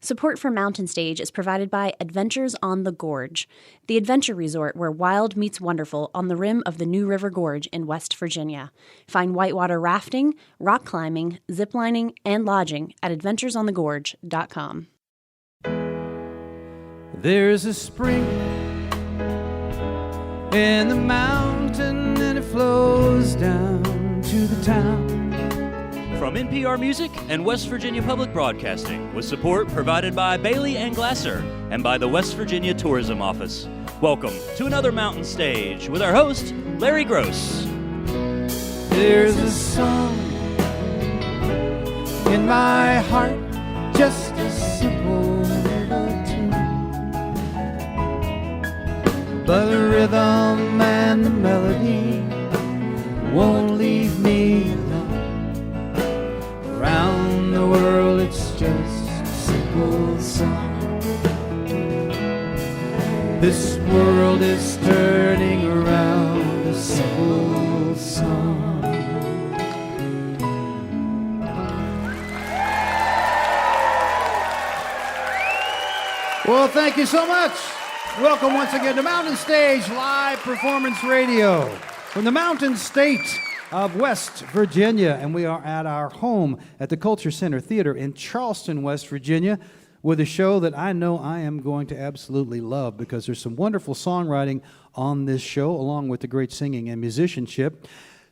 Support for Mountain Stage is provided by Adventures on the Gorge, the adventure resort where wild meets wonderful on the rim of the New River Gorge in West Virginia. Find whitewater rafting, rock climbing, ziplining, and lodging at adventuresonthegorge.com. There's a spring in the mountain and it flows down to the town. From NPR Music and West Virginia Public Broadcasting, with support provided by Bailey & Glasser and by the West Virginia Tourism Office. Welcome to another Mountain Stage with our host, Larry Gross. There's a song in my heart, just a simple little tune, but the rhythm and the melody won't leave me alone. Around the world it's just a simple song. This world is turning around, a simple song. Well, thank you so much. Welcome once again to Mountain Stage Live Performance Radio from the Mountain State of West Virginia, and we are at our home at the Culture Center Theater in Charleston, West Virginia, with a show that I know I am going to absolutely love because there's some wonderful songwriting on this show, along with the great singing and musicianship.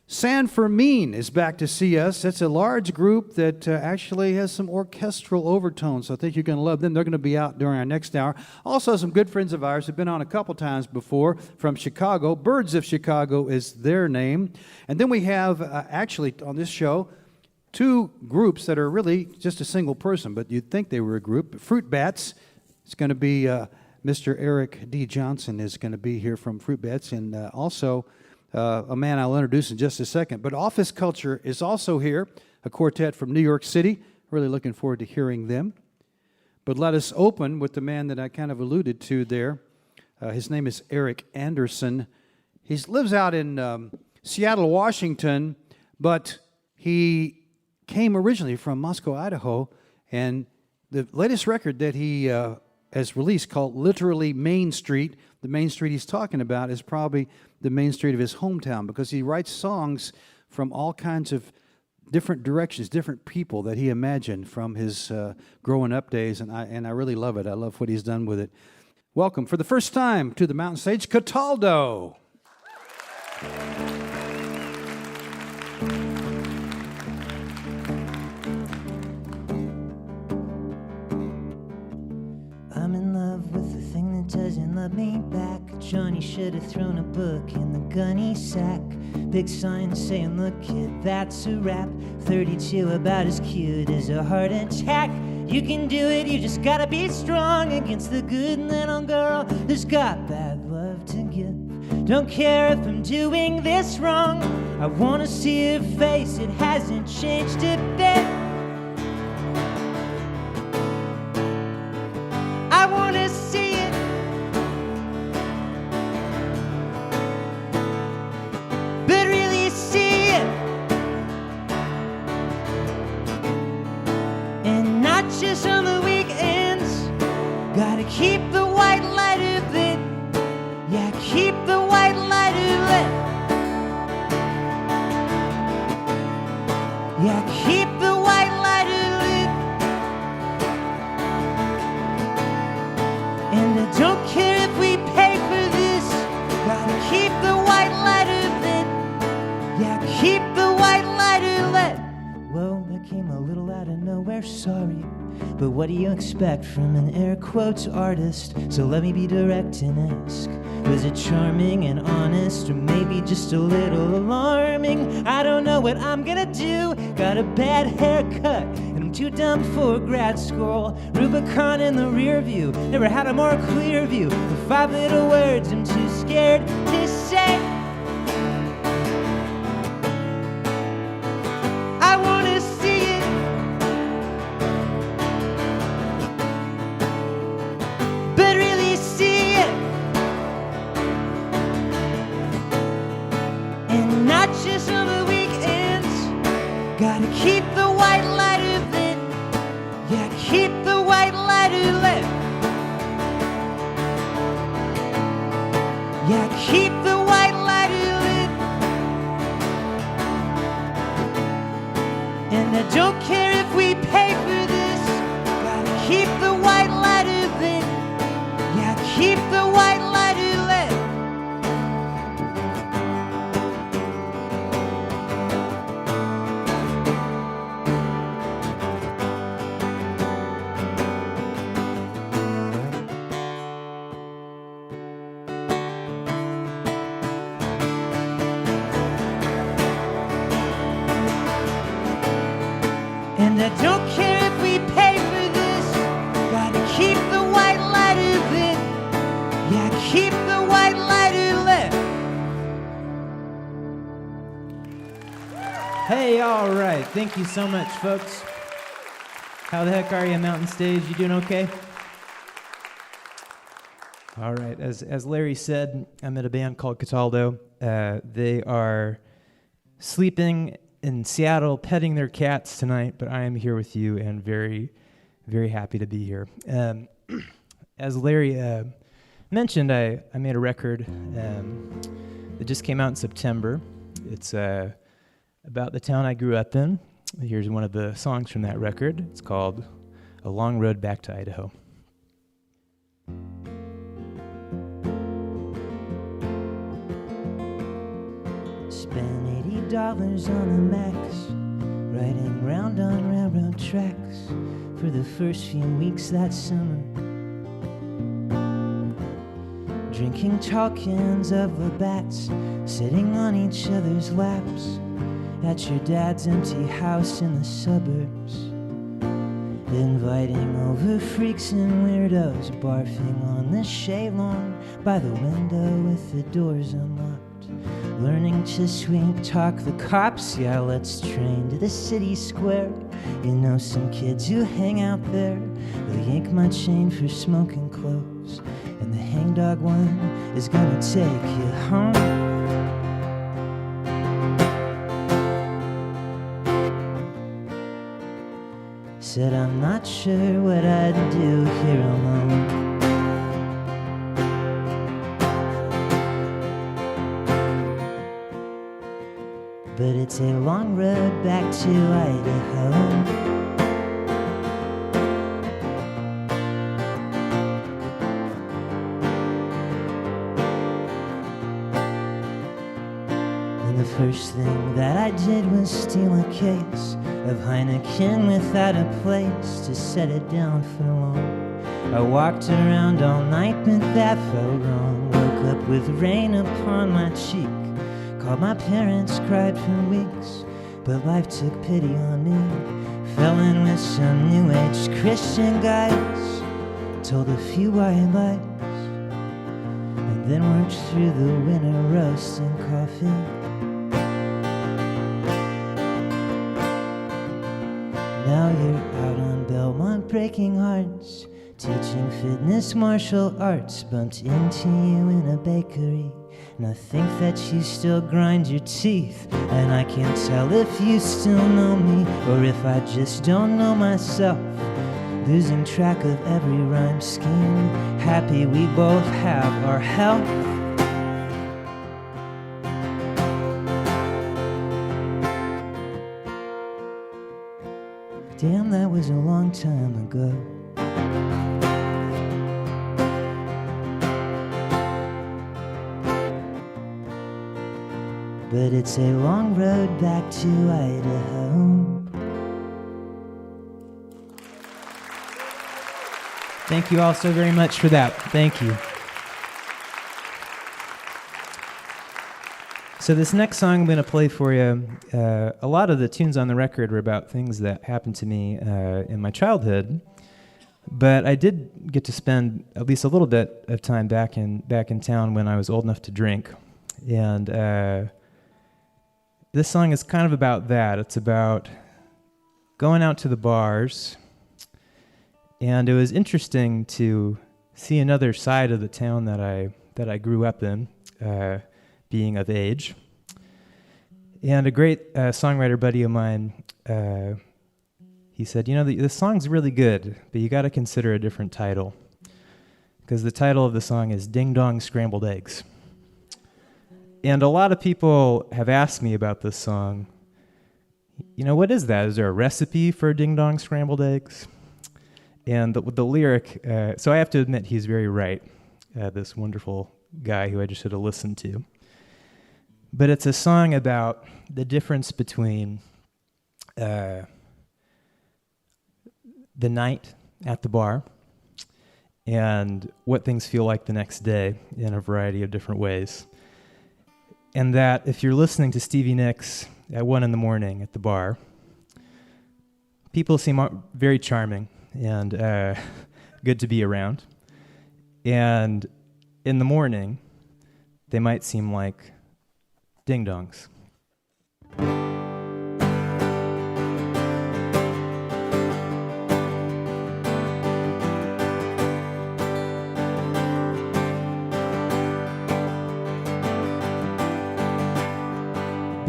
Fermin is back to see us. It's a large group that actually has some orchestral overtones, so I think you're going to love them. They're going to be out during our next hour. Also, some good friends of ours have been on a couple times before from Chicago. Birds of Chicago is their name. And then we have, actually, on this show, two groups that are really just a single person, but you'd think they were a group. Fruit Bats. It's going to be Mr. Eric D. Johnson is going to be here from Fruit Bats, and also a man I'll introduce in just a second. But Office Culture is also here, a quartet from New York City. Really looking forward to hearing them. But let us open with the man that I kind of alluded to there. His name is Eric Anderson. He lives out in Seattle, Washington, but he came originally from Moscow, Idaho, and the latest record that he has released, called Literally Main Street, the Main Street he's talking about is probably the main street of his hometown, because he writes songs from all kinds of different directions, different people that he imagined from his growing up days, and I really love it. I love what he's done with it. Welcome for the first time to the Mountain Stage, Cataldo. I'm in love with the thing that doesn't love me back. Johnny should have thrown a book in the gunny sack. Big sign saying, look kid, that's a rap. 32 about as cute as a heart attack. You can do it, you just gotta be strong against the good little girl who's got bad love to give. Don't care if I'm doing this wrong. I wanna see her face, it hasn't changed a bit. I wanna see it. But really see it. And not just on the weekends. Gotta keep the white lighter lit. Yeah, keep the white lighter lit. Yeah, keep the white lighter lit. And I don't care if we pay for this. Gotta keep the white lighter lit. Yeah, keep the white lighter lit. Whoa, that came a little out of nowhere, sorry. But what do you expect from an air quotes artist? So let me be direct and ask, was it charming and honest, or maybe just a little alarming? I don't know what I'm gonna do. Got a bad haircut, and I'm too dumb for grad school. Rubicon in the rear view, never had a more clear view. The 5 little words I'm too scared to say. I wanna see it. But really see it. And not just on the weekends. Gotta keep the white lighter lit. Yeah, keep the white lighter Hey, all right. Thank you so much, folks. How the heck are you, Mountain Stage? You doing okay? All right. As Larry said, I'm at a band called Cataldo. They are sleeping in Seattle, petting their cats tonight, but I am here with you and very, very happy to be here. As Larry mentioned, I made a record that just came out in September. It's about the town I grew up in. Here's one of the songs from that record. It's called A Long Road Back to Idaho. Spent $80 on a Max, riding round on railroad tracks for the first few weeks that summer. Drinking tall cans of Labatt's, sitting on each other's laps at your dad's empty house in the suburbs. Inviting over freaks and weirdos, barfing on the shade lawn by the window with the doors unlocked. Learning to sweep talk the cops, yeah, let's train to the city square. You know some kids who hang out there, they'll yank my chain for smoking clothes, and the hangdog one is gonna take you home. Said I'm not sure what I'd do here alone. But it's a long road back to Idaho. The first thing that I did was steal a case of Heineken without a place to set it down for long. I walked around all night, but that felt wrong. Woke up with rain upon my cheek. Called my parents, cried for weeks, but life took pity on me. Fell in with some new age Christian guys, told a few white lies, and then worked through the winter roasting coffee. Now you're out on Belmont breaking hearts, teaching fitness martial arts. Bumped into you in a bakery, and I think that you still grind your teeth. And I can't tell if you still know me, or if I just don't know myself. Losing track of every rhyme scheme, happy we both have our health. Damn, that was a long time ago. But it's a long road back to Idaho. Thank you all so very much for that. Thank you. So this next song I'm going to play for you, a lot of the tunes on the record were about things that happened to me in my childhood, but I did get to spend at least a little bit of time back in town when I was old enough to drink, and this song is kind of about that. It's about going out to the bars, and it was interesting to see another side of the town that I grew up in. Being of age. And a great songwriter buddy of mine, he said, you know, the song's really good, but you got to consider a different title, because the title of the song is Ding Dong Scrambled Eggs. And a lot of people have asked me about this song. You know, what is that? Is there a recipe for Ding Dong Scrambled Eggs? And the lyric, so I have to admit he's very right, this wonderful guy who I just had to listen to. But it's a song about the difference between the night at the bar and what things feel like the next day in a variety of different ways. And that if you're listening to Stevie Nicks at 1 a.m. at the bar, people seem very charming and good to be around. And in the morning, they might seem like ding-dongs.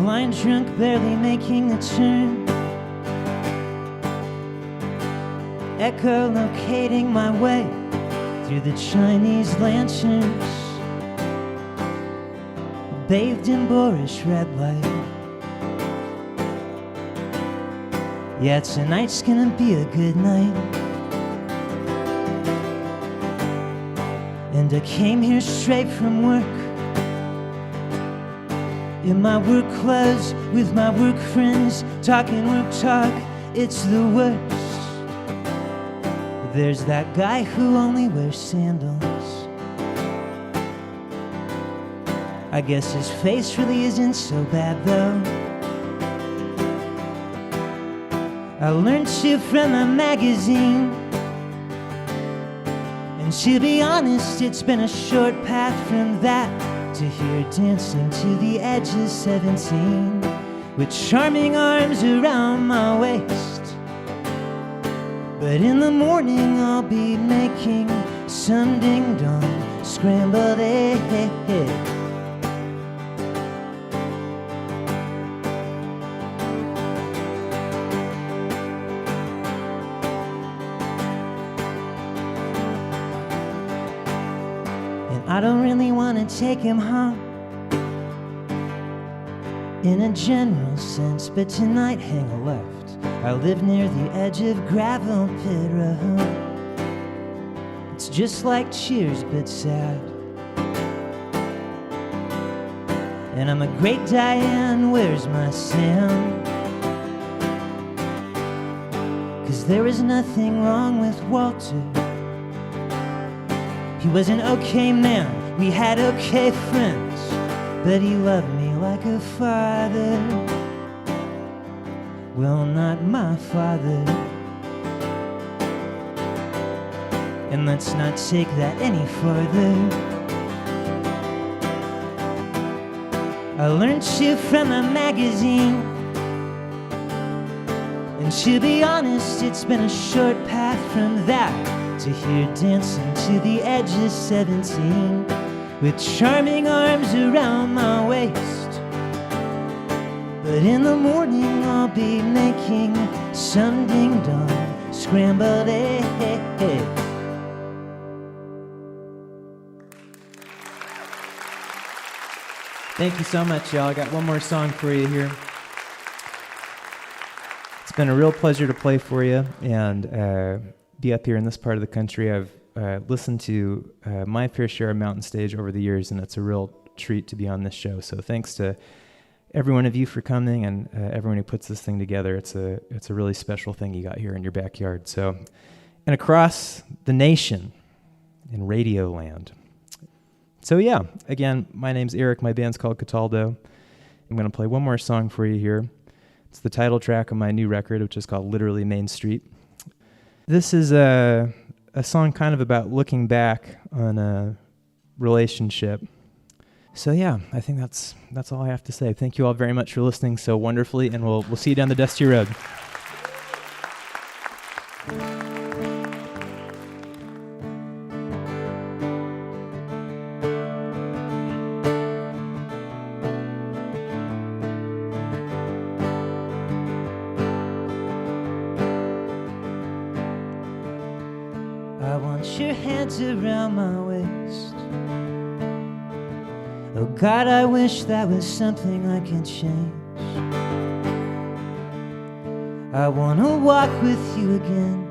blind drunk, barely making a turn. Echolocating my way through the Chinese lanterns, bathed in boorish red light. Yeah, tonight's gonna be a good night. And I came here straight from work, in my work clothes, with my work friends, talking work talk, it's the worst. There's that guy who only wears sandals. I guess his face really isn't so bad though. I learned to from a magazine, and to be honest, it's been a short path from that to here dancing to the edge of 17, with charming arms around my waist. But in the morning I'll be making some ding-dong scrambled egg. And I don't really want to take him home in a general sense, but tonight hang a left. I live near the edge of Gravel Pit Road. It's just like Cheers, but sad. And I'm a great Diane, where's my Sam? 'Cause there was nothing wrong with Walter. He was an okay man, we had okay friends, but he loved me like a father. Well, not my father. And let's not take that any further. I learned to from a magazine, and to be honest, it's been a short path from that to here dancing to the edge of 17, with charming arms around my waist. But in the morning I'll be making some ding-dong scrambled eggs. Thank you so much, y'all. I got one more song for you here. It's been a real pleasure to play for you and be up here in this part of the country. I've listened to my fair share of Mountain Stage over the years, and it's a real treat to be on this show. So thanks to every one of you for coming, and everyone who puts this thing together. It's a really special thing you got here in your backyard. So, and across the nation in Radio Land. So yeah, again, my name's Eric. My band's called Cataldo. I'm going to play one more song for you here. It's the title track of my new record, which is called Literally Main Street. This is a song kind of about looking back on a relationship. So yeah, I think that's all I have to say. Thank you all very much for listening so wonderfully, and we'll see you down the dusty road. I want your hands around my waist. Oh God, I wish that was something I could change. I wanna walk with you again,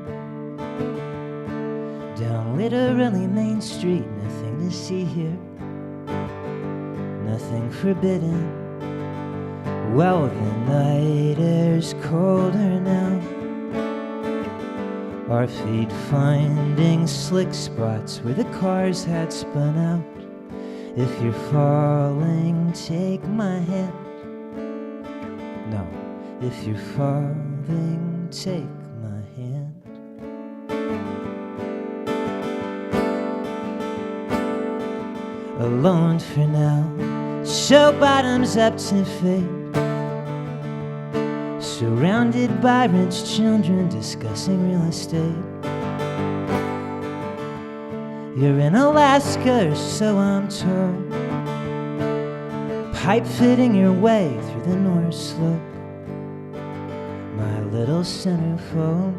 down literally Main Street. Nothing to see here, nothing forbidden. Well, the night air's colder now, our feet finding slick spots where the cars had spun out. If you're falling, take my hand. No, if you're falling, take my hand. Alone for now, so bottoms up to fate. Surrounded by rich children discussing real estate. You're in Alaska, or so I'm told, pipe-fitting your way through the North Slope. My little centerfold.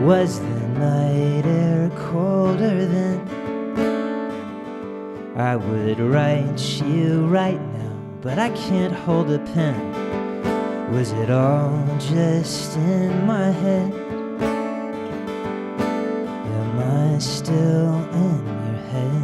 Was the night air colder then? I would write you right now, but I can't hold a pen. Was it all just in my head? Am I still in your head?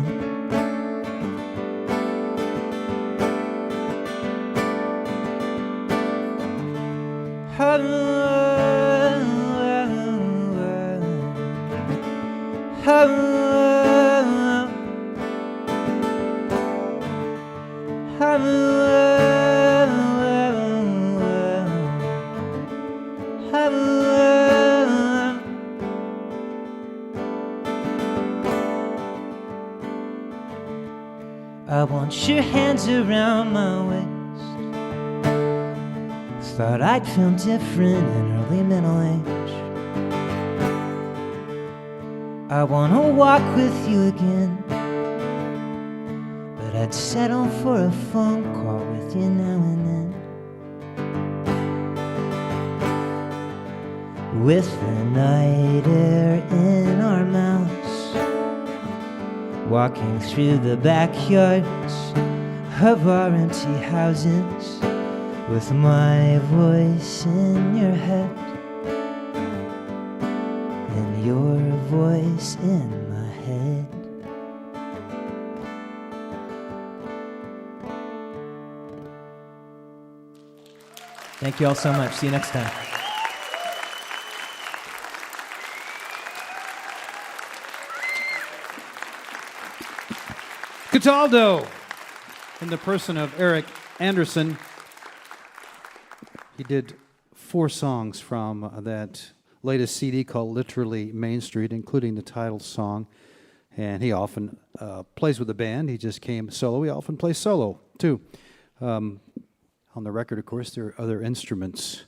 I want your hands around my waist. Thought I'd feel different in early middle age. I wanna walk with you again, but I'd settle for a phone call with you now and then. With the night air in our mouths, walking through the backyards of our empty houses, with my voice in your head and your voice in my head. Thank you all so much. See you next time. Cataldo, in the person of Eric Anderson. He did 4 songs from that latest CD called Literally Main Street, including the title song. And he often plays with the band. He just came solo. He often plays solo, too. On the record, of course, there are other instruments.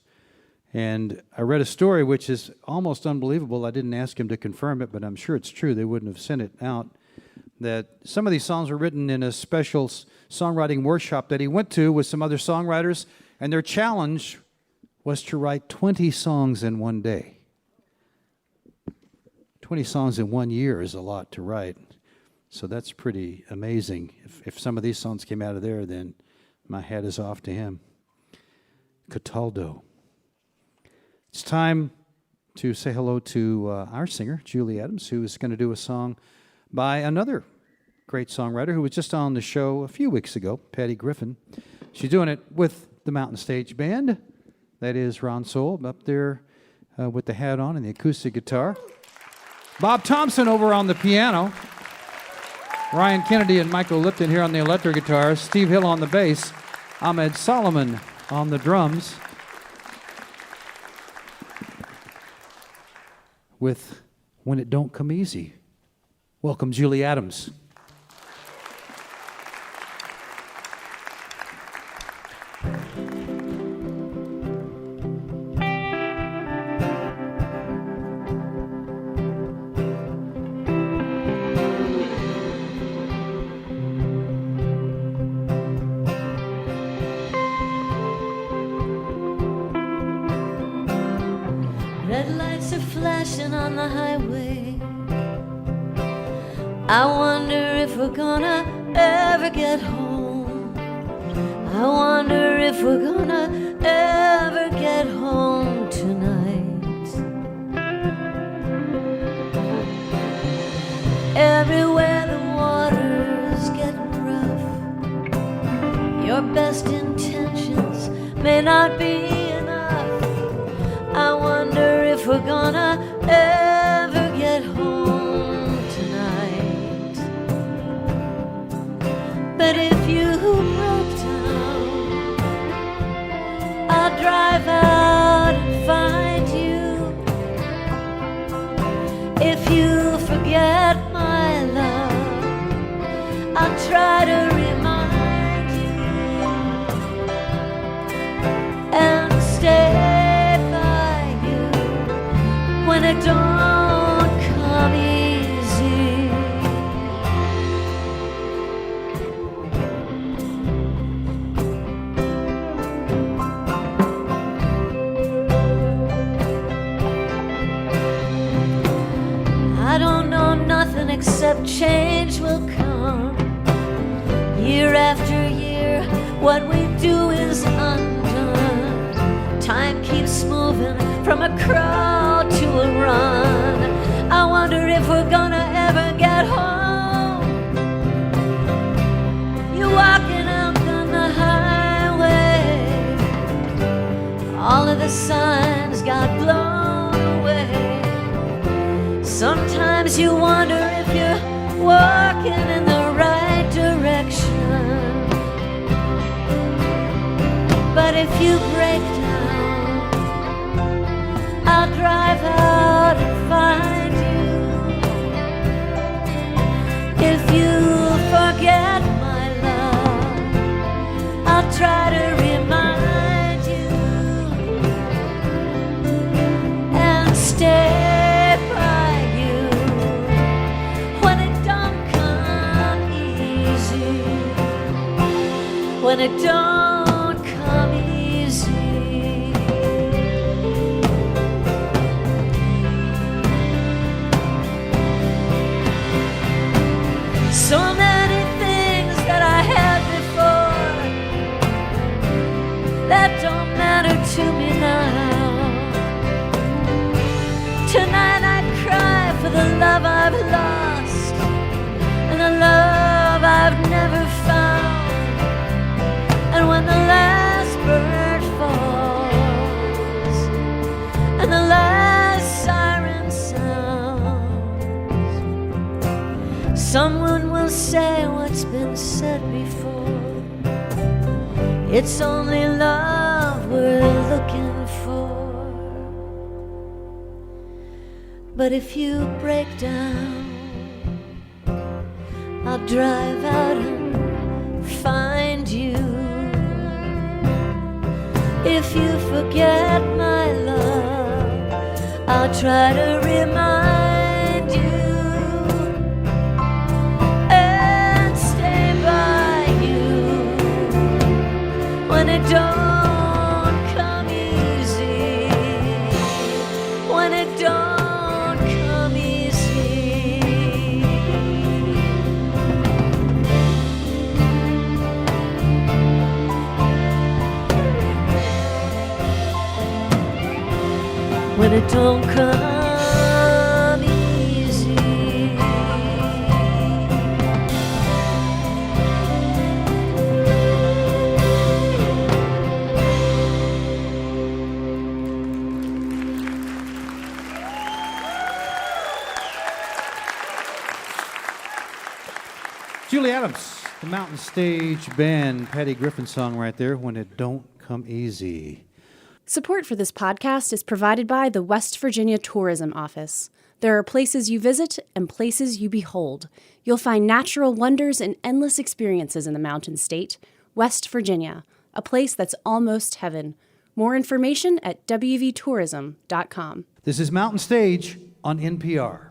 And I read a story which is almost unbelievable. I didn't ask him to confirm it, but I'm sure it's true. They wouldn't have sent it out. That some of these songs were written in a special songwriting workshop that he went to with some other songwriters, and their challenge was to write 20 songs in one day. 20 songs in 1 year is a lot to write, so that's pretty amazing. If some of these songs came out of there, then my hat is off to him. Cataldo. It's time to say hello to our singer, Julie Adams, who is going to do a song by another great songwriter who was just on the show a few weeks ago, Patty Griffin. She's doing it with the Mountain Stage Band. That is Ron Soul up there with the hat on and the acoustic guitar. Bob Thompson over on the piano. Ryan Kennedy and Michael Lipton here on the electric guitars. Steve Hill on the bass. Ahmed Solomon on the drums. With When It Don't Come Easy. Welcome, Julie Adams. Red lights are flashing on the highway. I wonder if we're gonna ever get home. I wonder if we're gonna ever get home tonight. Everywhere the water's getting rough. Your best intentions may not be enough. I wonder if we're gonna ever get home tonight. But if you broke down, I'll drive out and find you. If you forget my love, I'll try to remind you and stay by you when it don't come easy. I don't know nothing except change will come. Year after year, what we do is undone. Time keeps moving from a crawl to a run. I wonder if we're gonna ever get home. You're walking out on the highway, all of the signs got blown away. Sometimes you wonder if you're walking in the right direction. But if you break down, I'll drive out and find you. If you forget my love, I'll try to remind you and stay by you when it don't come easy, when it don't come easy. So many things that I had before that don't matter to me now. Tonight I cry for the love I've lost and the love I've never found. And when the last bird falls and the last siren sounds, someone will say what's been said before. It's only love we're looking for. But if you break down, I'll drive out and find you. If you forget my love, I'll try to remind you and stay by you when it don't come easy, when it don't come easy. When it don't come easy. Julie Adams, the Mountain Stage Band, Patty Griffin song right there, When It Don't Come Easy. Support for this podcast is provided by the West Virginia Tourism Office. There are places you visit and places you behold. You'll find natural wonders and endless experiences in the Mountain State. West Virginia, a place that's almost heaven. More information at wvtourism.com. This is Mountain Stage on NPR.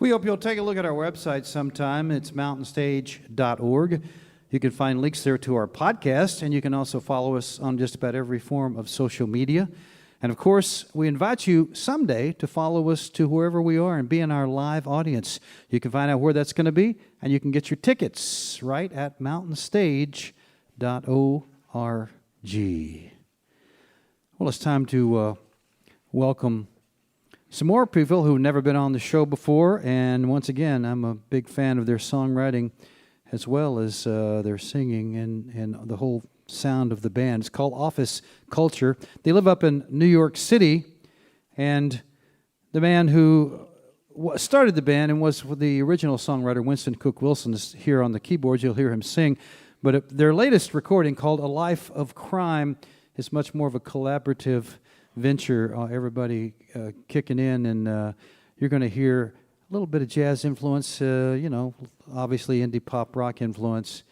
We hope you'll take a look at our website sometime. It's mountainstage.org. You can find links there to our podcast, and you can also follow us on just about every form of social media. And of course, we invite you someday to follow us to wherever we are and be in our live audience. You can find out where that's going to be, and you can get your tickets right at mountainstage.org. Well, it's time to welcome some more people who've never been on the show before, and once again, I'm a big fan of their songwriting as well as their singing and the whole sound of the band. It's called Office Culture. They live up in New York City, and the man who started the band and was the original songwriter, Winston Cook Wilson, is here on the keyboards. You'll hear him sing. But their latest recording, called A Life of Crime, is much more of a collaborative venture. Everybody kicking in, and you're going to hear a little bit of jazz influence, obviously indie pop rock influence.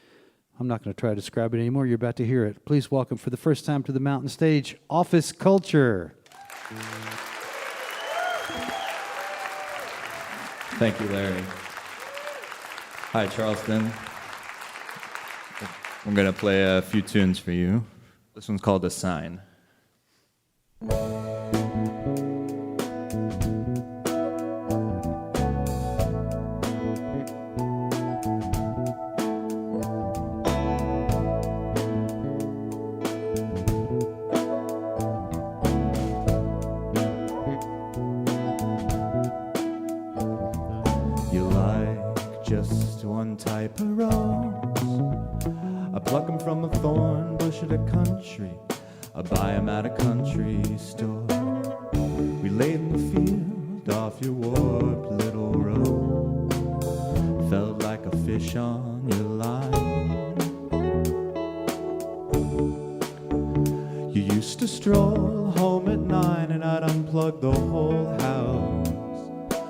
I'm not going to try to describe it anymore. You're about to hear it. Please welcome for the first time to the Mountain Stage, Office Culture. Thank you, Larry. Hi, Charleston. I'm going to play a few tunes for you. This one's called A Sign. You like just one type of rose. I pluck 'em from a thorn bush at a country. I buy 'em at a country store. We laid in the field off your warped little road. Felt like a fish on your line. You used to stroll home at 9 and I'd unplug the whole house.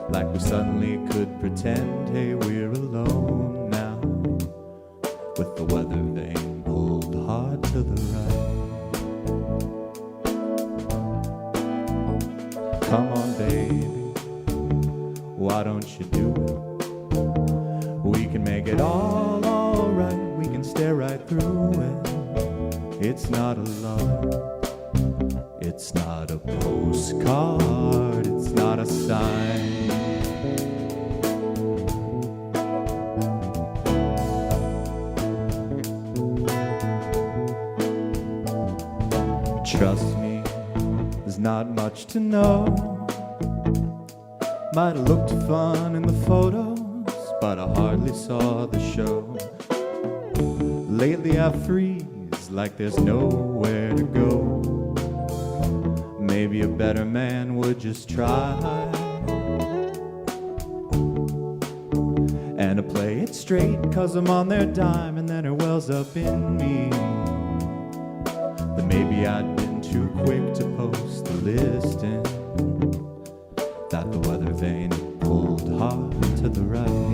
Like we suddenly could pretend, hey, we're alone now. With the weather vane pulled hard to the right. Come on, baby, why don't you do it? We can make it all right. We can stare right through it. It's not a love, it's not a postcard, it's not a sign. Trust me, there's not much to know. Might have looked fun in the photos, but I hardly saw the show. Lately I freeze like there's nowhere to go. Maybe a better man would just try and to play it straight, 'cause I'm on their dime, and then it wells up in me that maybe I'd been too quick to post the listing, that the weather vane pulled hard to the right.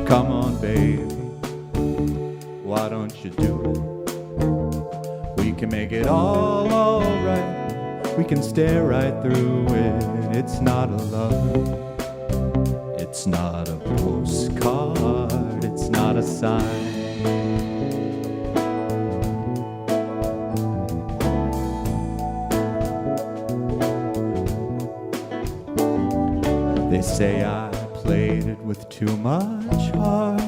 Come on, baby, why don't you do it? We can make it all right. We can stare right through it. It's not a love, it's not a postcard, it's not a sign. They say I played it with too much heart.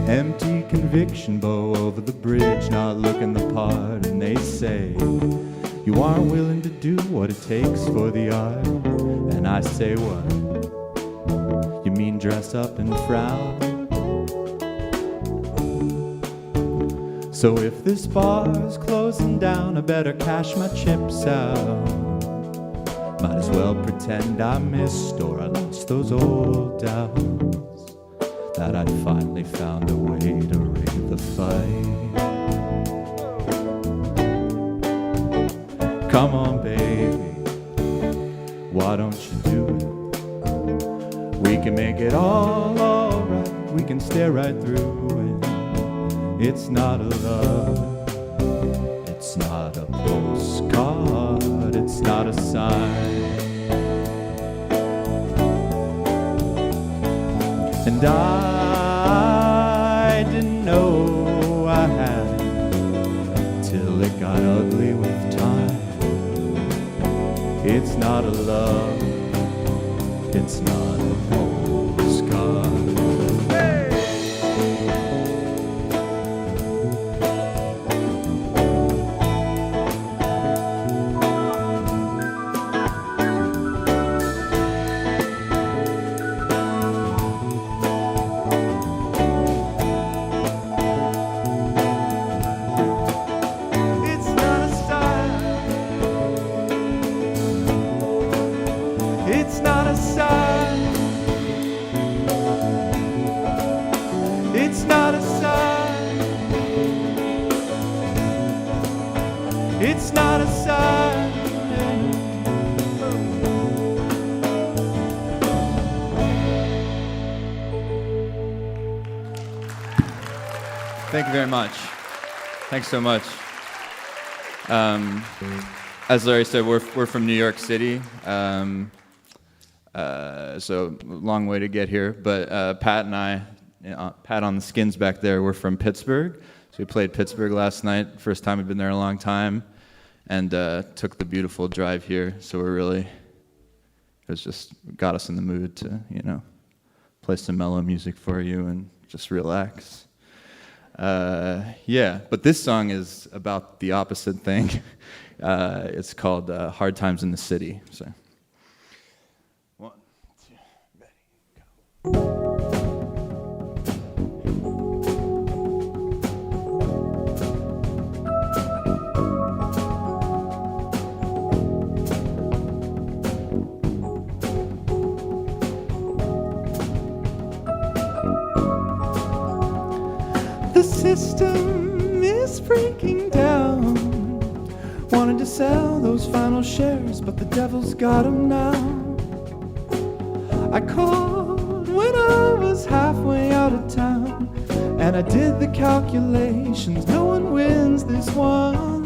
Empty conviction bow over the bridge, not looking the part. And they say you aren't willing to do what it takes for the art. And I say, what? You mean dress up and frown? So if this bar's closing down, I better cash my chips out. Might as well pretend I missed or I lost those old doubts, that I'd finally found a way to rig the fight. Come on, baby, why don't you do it? We can make it all right. We can stare right through it. It's not a love, it's not a postcard, it's not a sign. And I didn't know I had it till it got ugly with time. It's not a love, it's not a postcard. It's not a sign. It's not a sign. It's not a sign. Thank you very much. Thanks so much. As Larry said, we're from New York City, so a long way to get here. But Pat and I, Pat on the skins back there, we're from Pittsburgh. So we played Pittsburgh last night. First time we've been there in a long time, and took the beautiful drive here. So it was just got us in the mood to, play some mellow music for you and just relax. But this song is about the opposite thing. It's called Hard Times in the City. So, 1, 2, ready, go. The system is breaking down. Wanted to sell those final shares, but the devil's got 'em now. I called when I was halfway out of town, and I did the calculations. No one wins this one.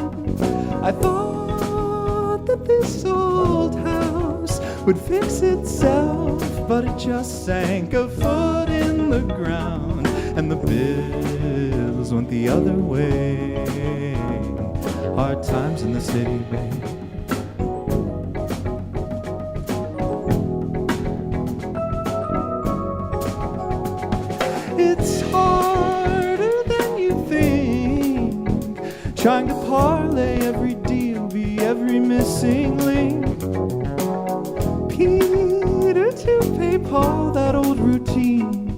I thought that this old house would fix itself, but it just sank a foot in the ground, and the bills went the other way. Hard times in the city, babe. It's harder than you think, trying to parlay every deal, be every missing link. Peter to pay Paul, that old routine.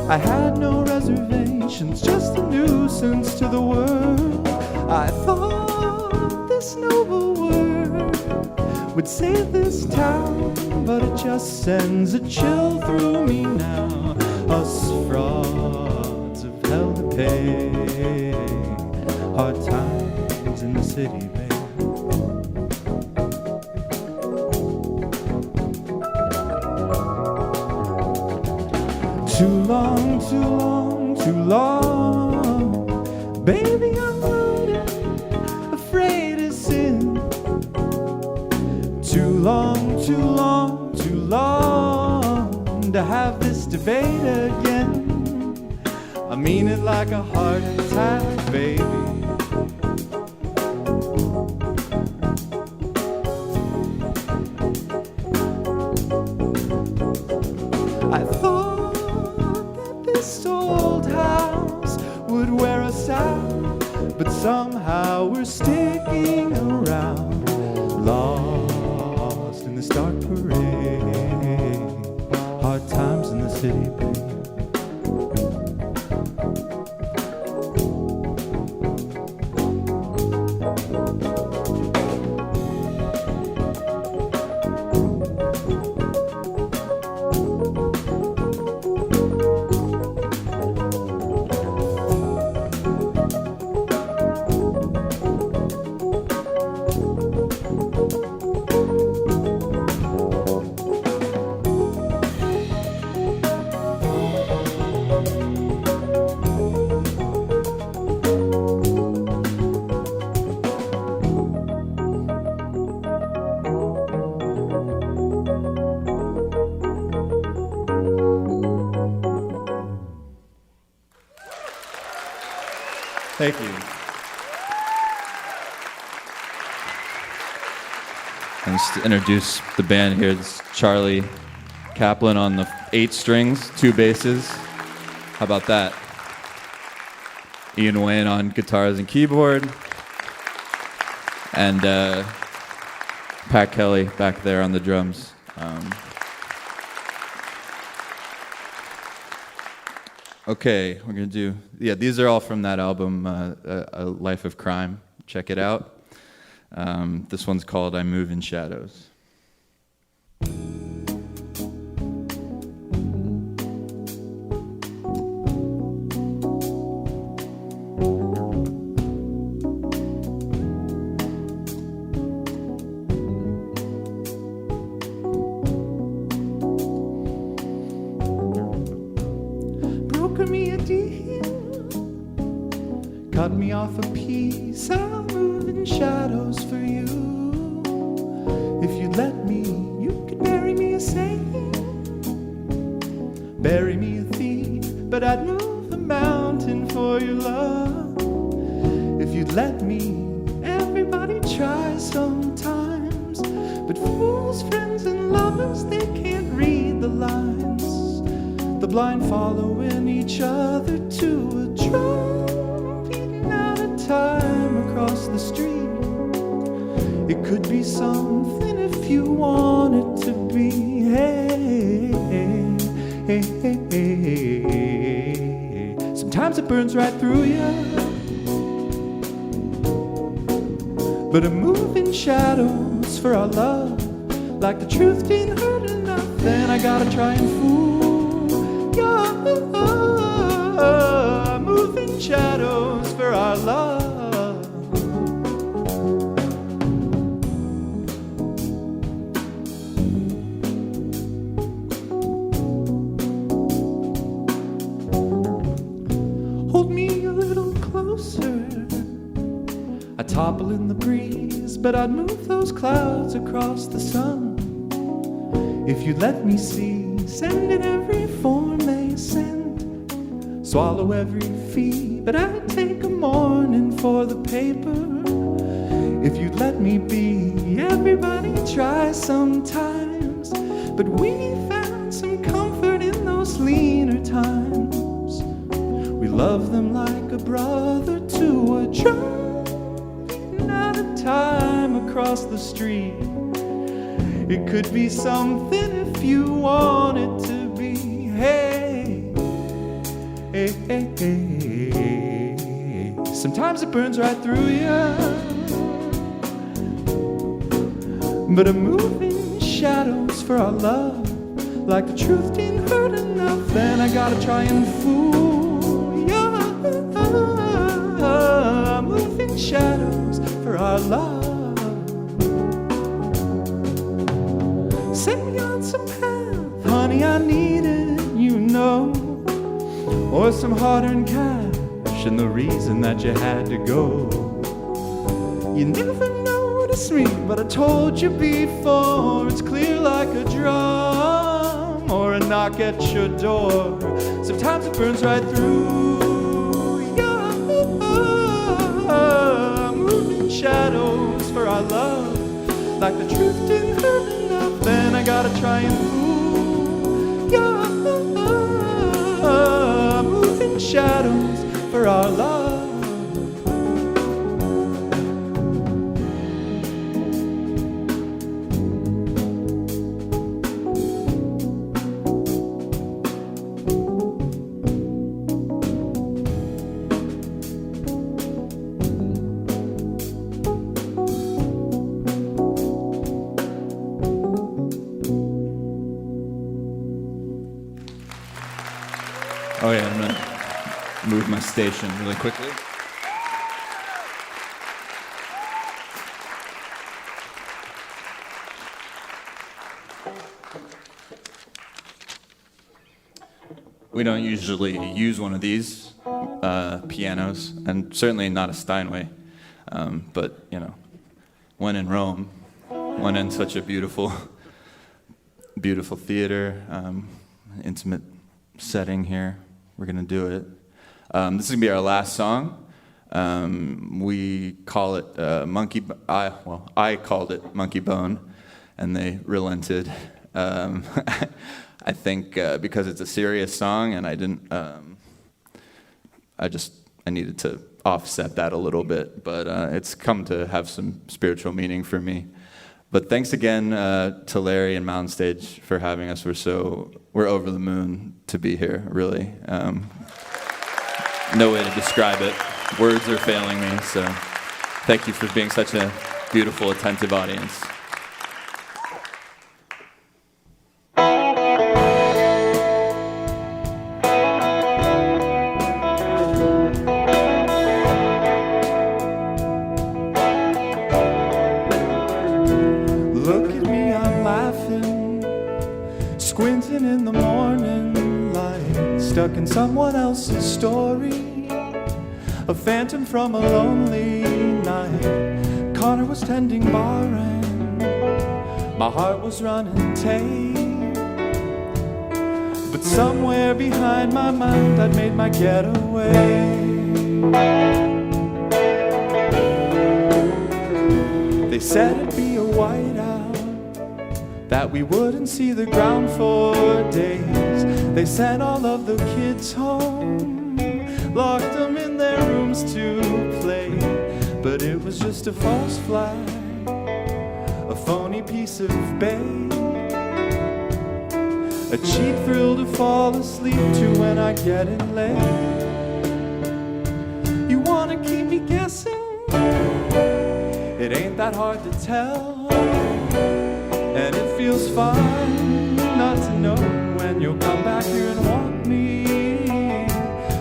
I had no reservations, just a nuisance to the world. I thought this noble word would save this town, but it just sends a chill through me now. Us frauds have hell to pay. Hard times in the city, babe. Too long, too long, too long, baby, I'm loaded, afraid of sin. Too long, too long, too long to have this debate again. I mean it like a heart attack, baby. I thought that this old house would wear us out, but somehow we're sticking around, lost in this dark parade. Hard times in the city, babe. Thank you. And just to introduce the band here, this is Charlie Kaplan on the 8 strings, 2 basses. How about that? Ian Wayne on guitars and keyboard. And Pat Kelly back there on the drums. Okay, we're going to do, these are all from that album, A Life of Crime. Check it out. This one's called I Move in Shadows. cut me off a piece. I'll move in shadows for you. If you'd let me, you could bury me a saint, bury me a thief, but I'd move a mountain for your love. If you'd let me, everybody tries sometimes, but fools, friends, and lovers, they can't read the lines. The blind following each other to a drum beating out of time across the street. It could be something if you want it to be. Hey, hey, hey, hey, hey. Sometimes it burns right through you, but a move in shadows for our love. Like the truth didn't hurt enough, then I gotta try and fool you. A move in shadows for our love. Hold me a little closer. I topple in the breeze, but I'd move those clouds across the sun. If you'd let me see, send in every form they send, swallow every fee, but I'd take a morning for the paper. If you'd let me be, everybody tries sometimes, but we found some comfort in those leaner times. We love them like a brother to a drum, out of time across the street. It could be something if you want it to be. Hey, hey, hey, hey. Sometimes it burns right through you, but a moving shadows for our love. Like the truth didn't hurt enough, then I gotta try and fool you. Moving shadows for our love. Set me on some path, honey, I need it, you know. Or some hard-earned cash and the reason that you had to go. You never noticed me, but I told you before. It's clear like a drum or a knock at your door. Sometimes it burns right through you. Moving shadows for our love. Like the truth didn't hurt enough, then I gotta try and fool you. Moving shadows for our love. Oh yeah, I'm gonna move my station really quickly. We don't usually use one of these pianos, and certainly not a Steinway. But you know, when in Rome, when in such a beautiful, beautiful theater, intimate setting here, we're gonna do it. This is gonna be our last song. We call it I called it Monkey Bone, and they relented. I think because it's a serious song, and I didn't. I needed to offset that a little bit, but it's come to have some spiritual meaning for me. But thanks again to Larry and Mountain Stage for having us. We're over the moon to be here, really. No way to describe it. Words are failing me, so thank you for being such a beautiful, attentive audience. Look at me, I'm laughing, squinting in the morning light, stuck in someone else's story. a phantom from a lonely night. Connor was tending bar and my heart was running tame. But somewhere behind my mind I'd made my getaway. They said it'd be a whiteout, that we wouldn't see the ground for days. They sent all of the kids home, locked them in their rooms to play. But it was just a false flag, a phony piece of bait, a cheap thrill to fall asleep to when I get in late. You wanna keep me guessing? It ain't that hard to tell, and it feels fine not to know when you'll come back here and want me.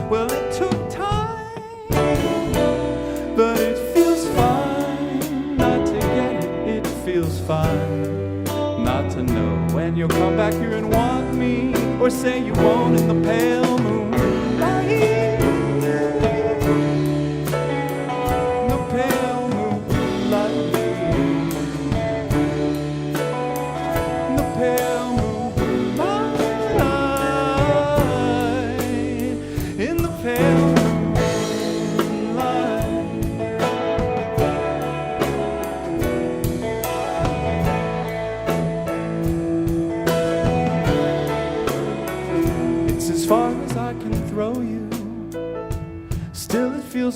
Well, it took time, but it feels fine not to get it. It feels fine not to know when you'll come back here and want me, or say you won't in the pale moonlight.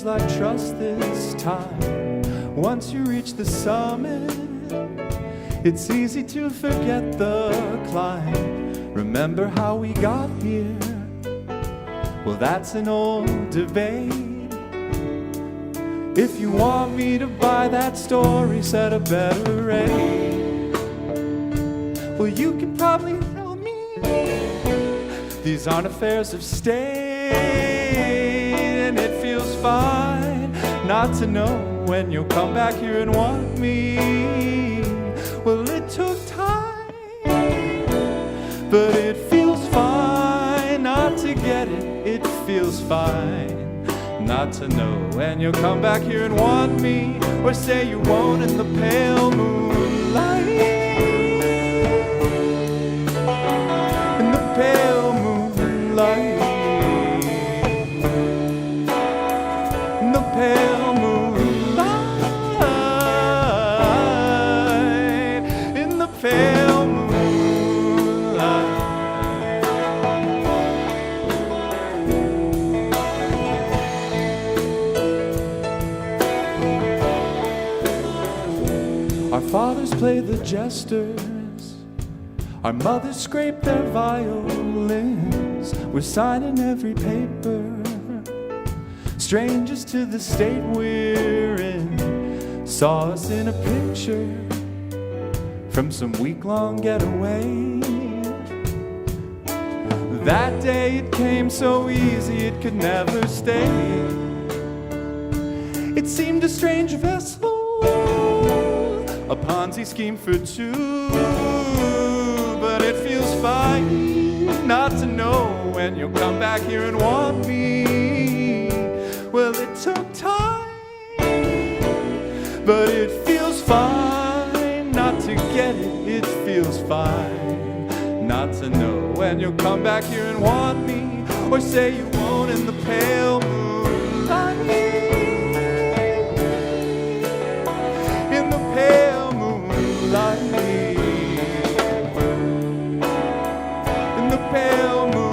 Like trust this time. Once you reach the summit, it's easy to forget the climb. Remember how we got here? Well, that's an old debate. If you want me to buy that story, set a better rate. Well, you could probably tell me these aren't affairs of state. And it feels fine not to know when you'll come back here and want me. Well, it took time, but it feels fine not to get it. It feels fine not to know when you'll come back here and want me, or say you won't in the pale moonlight. In the pale moonlight. Pale moonlight, in the pale moonlight. Our fathers played the jesters, our mothers scraped their violins. We're signing every paper, strangers to the state we're in. Saw us in a picture from some week-long getaway. That day it came so easy it could never stay. It seemed a strange vessel, a Ponzi scheme for two. But it feels fine not to know when you'll come back here and want me. Well, it took time, but it feels fine not to get it. It feels fine not to know when you'll come back here and want me, or say you won't in the pale moonlight. In the pale moonlight. In the pale moonlight.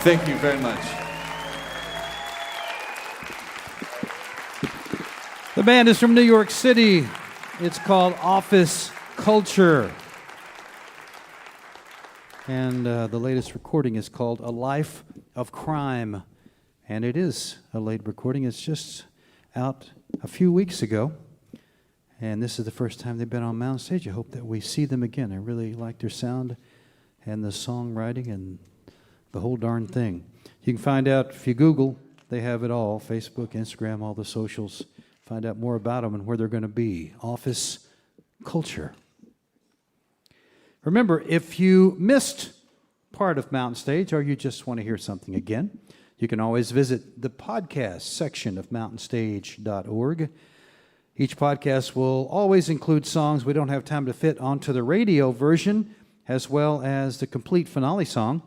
Thank you very much. The band is from New York City. It's called Office Culture. And the latest recording is called A Life of Crime. And it is a late recording. It's just out a few weeks ago. And this is the first time they've been on Mountain Stage. I hope that we see them again. I really like their sound and the songwriting and the whole darn thing. You can find out if you Google, they have it all. Facebook, Instagram, all the socials. Find out more about them and where they're going to be. Office Culture. Remember, if you missed part of Mountain Stage or you just want to hear something again, you can always visit the podcast section of mountainstage.org. Each podcast will always include songs we don't have time to fit onto the radio version, as well as the complete finale song.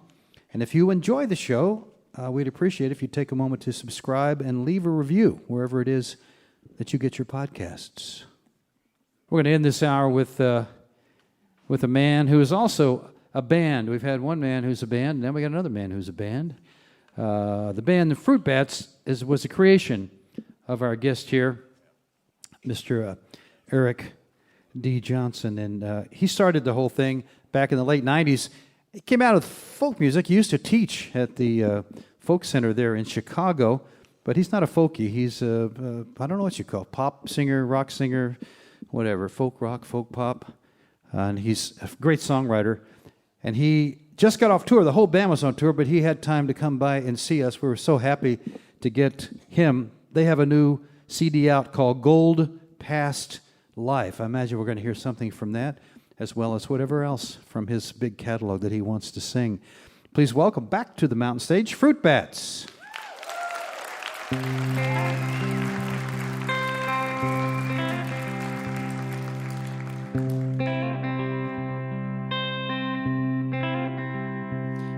And if you enjoy the show, we'd appreciate it if you take a moment to subscribe and leave a review wherever it is that you get your podcasts. We're going to end this hour with a man who is also a band. We've had one man who's a band, and then we got another man who's a band. The band, the Fruit Bats, was a creation of our guest here, Mr. Eric D. Johnson, and he started the whole thing back in the late 90s. He came out of folk music. He used to teach at the folk center there in Chicago, but he's not a folkie. He's I don't know what you call pop singer, rock singer, whatever, folk rock, folk pop, and he's a great songwriter. And he just got off tour. The whole band was on tour, but he had time to come by and see us. We were so happy to get him. They have a new CD out called Gold Past Life. I imagine we're going to hear something from that, as well as whatever else from his big catalog that he wants to sing. Please welcome back to the Mountain Stage, Fruit Bats.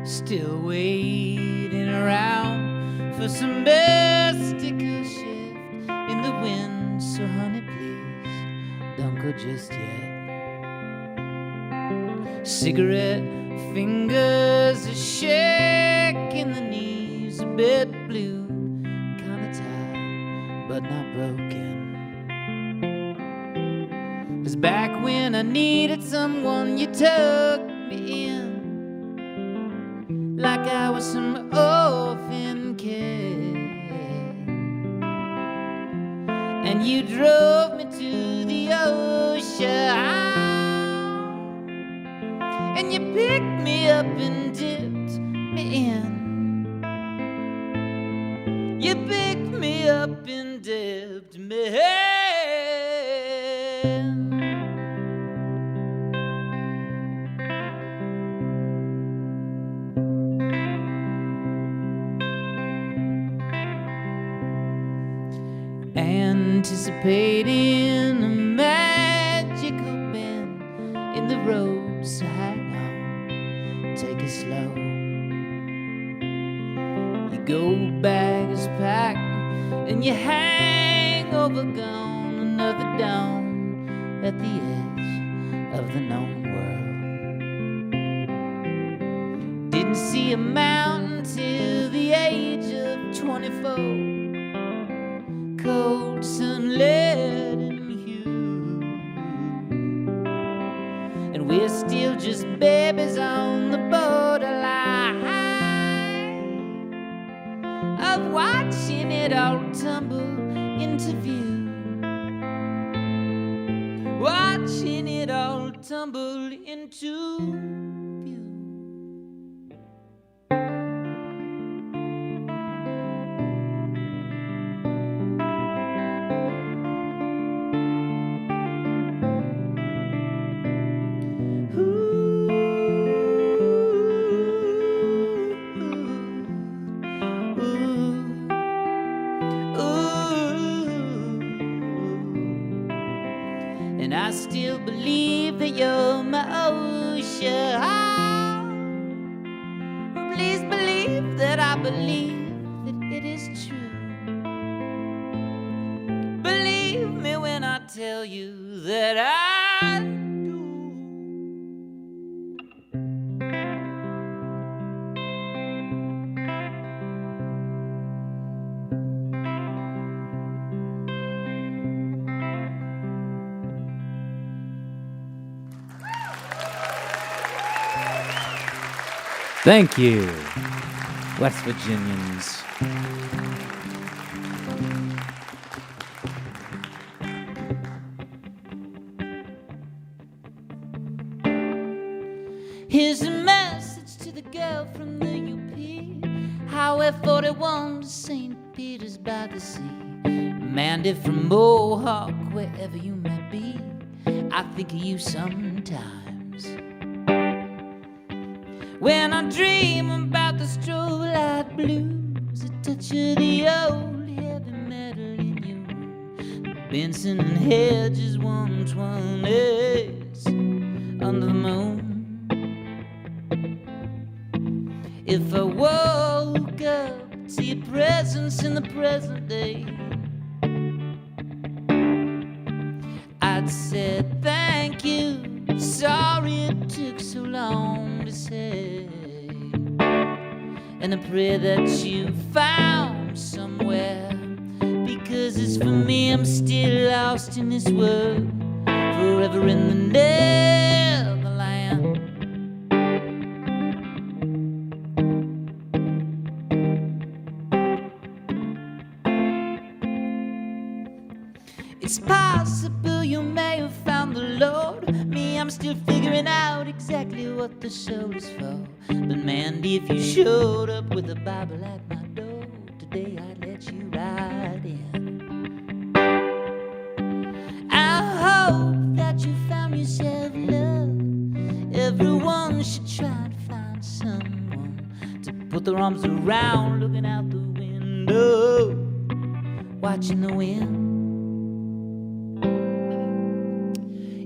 Still waiting around for some mystical shift in the wind. So honey, please, don't go just yet. Cigarette fingers are shaking the knees, a bit blue, kinda tired, but not broken. 'Cause back when I needed someone, you took me in like I was some orphan kid, and you drove me to the ocean, and you picked me up and dipped me in. You picked me up and dipped me in. Anticipating a magical bend in the road, so hang on, take it slow. Your gold bag is packed and your hangover gone, another dawn at the edge of the known world. Didn't see a mountain till the age of 24. Cold sunlit in hue, and we're still just babies on the borderline of watching it all tumble into view, watching it all tumble into view. And I still believe that you're my ocean. Please believe that I believe that it is true. Believe me when I tell you that I do. Thank you, West Virginians. Here's a message to the girl from the UP. Highway 41 to St. Peter's by the Sea. Mandy from Mohawk, wherever you may be, I think of you sometimes. When I dream about the strobe light blues, a touch of the old heavy metal in you. Benson and Hedges 120s under the moon. If I woke up to your presence in the present day, I'd say thank you, sorry it took so long to say, and I pray that you found somewhere, because it's for me, I'm still lost in this world, forever in the Neverland. It's possible you may have found the Lord. Me, I'm still figuring out exactly what the soul is for. But Mandy, if you showed up with a Bible at my door, today I'd let you right in. I hope that you found yourself love. Everyone should try and find someone to put their arms around, looking out the window, watching the wind.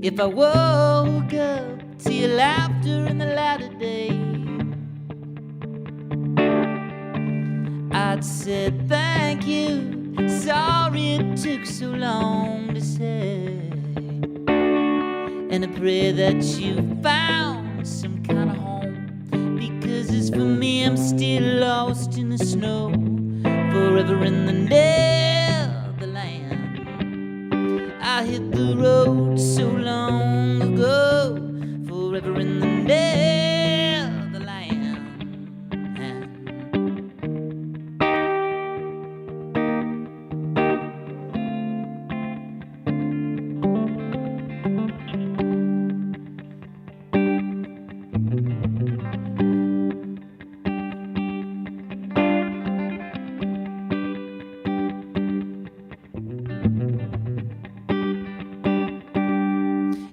If I woke up to your laughter in the light of day, I'd say thank you, sorry it took so long to say, and I pray that you found some kind of home, because as for me, I'm still lost in the snow, forever in the Neverland. I hit the road so long ago, forever in the Neverland.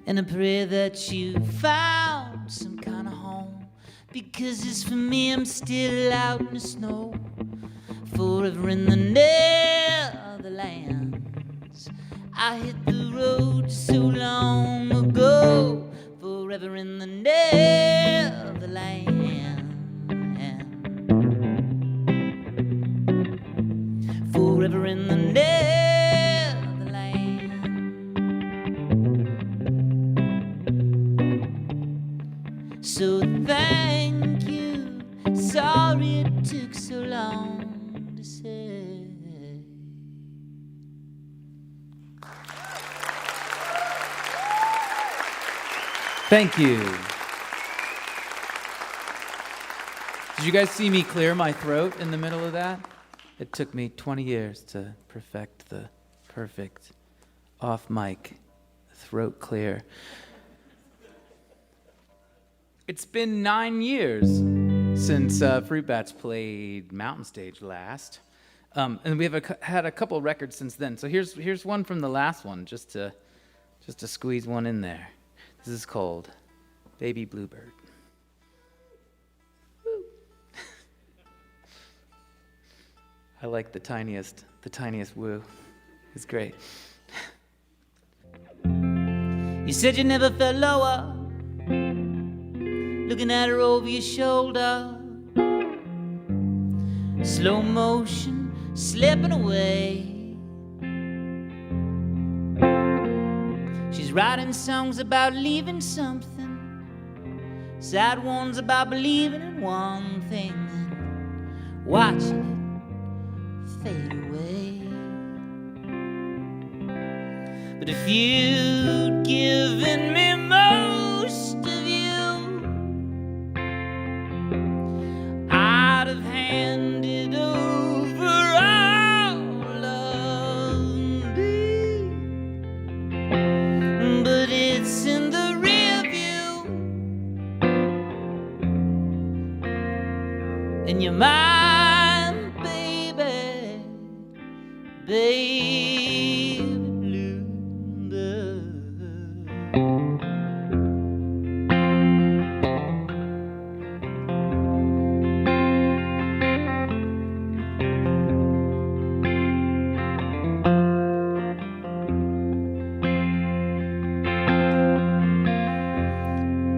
And I pray that you found some kind of home, because as for me, I'm still out in the snow, forever in the Netherlands. I hit the road so long ago, forever in the Netherlands. Forever in the Netherlands. So thank you, sorry it took so long to say. Thank you. Did you guys see me clear my throat in the middle of that? It took me 20 years to perfect the perfect off-mic throat clear. It's been 9 years since Fruit Bats played Mountain Stage last, and we have had a couple records since then. So here's one from the last one, just to squeeze one in there. This is called Baby Bluebird. I like the tiniest woo. It's great. You said you never felt lower, looking at her over your shoulder, slow motion slipping away. She's writing songs about leaving something, sad ones about believing in one thing, and watching it fade away. But if you'd given me most of you, baby bluebird.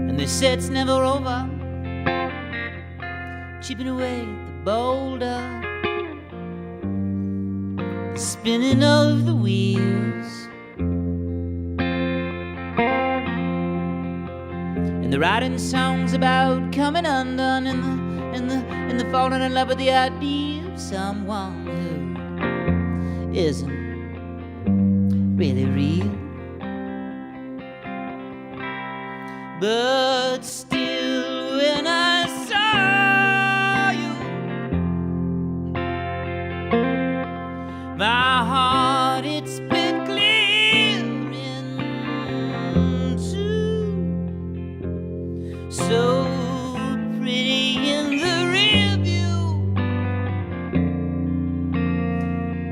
And they say it's never over, chipping away at the boulder, the spinning of the wheels, and they're writing songs about coming undone, and the falling in love with the idea of someone who isn't really real. But still, when I saw you, my heart it split clear in two. So pretty in the rear view,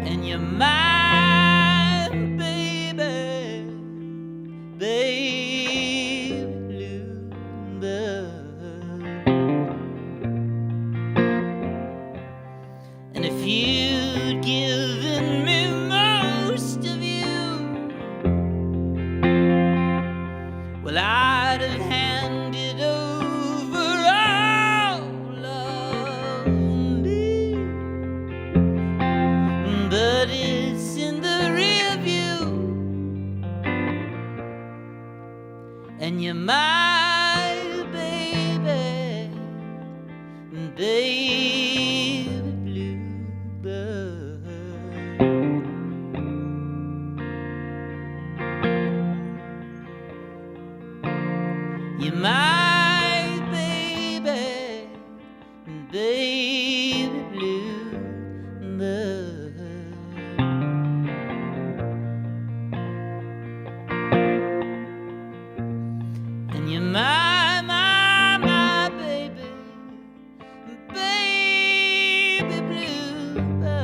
and you're my baby, baby. And if you'd given me most of you, well, I'd have handed over all of me. But it's in the rear view, and you're my baby, baby bluebird. You're my baby, baby bluebird. And you're my baby, baby bluebird.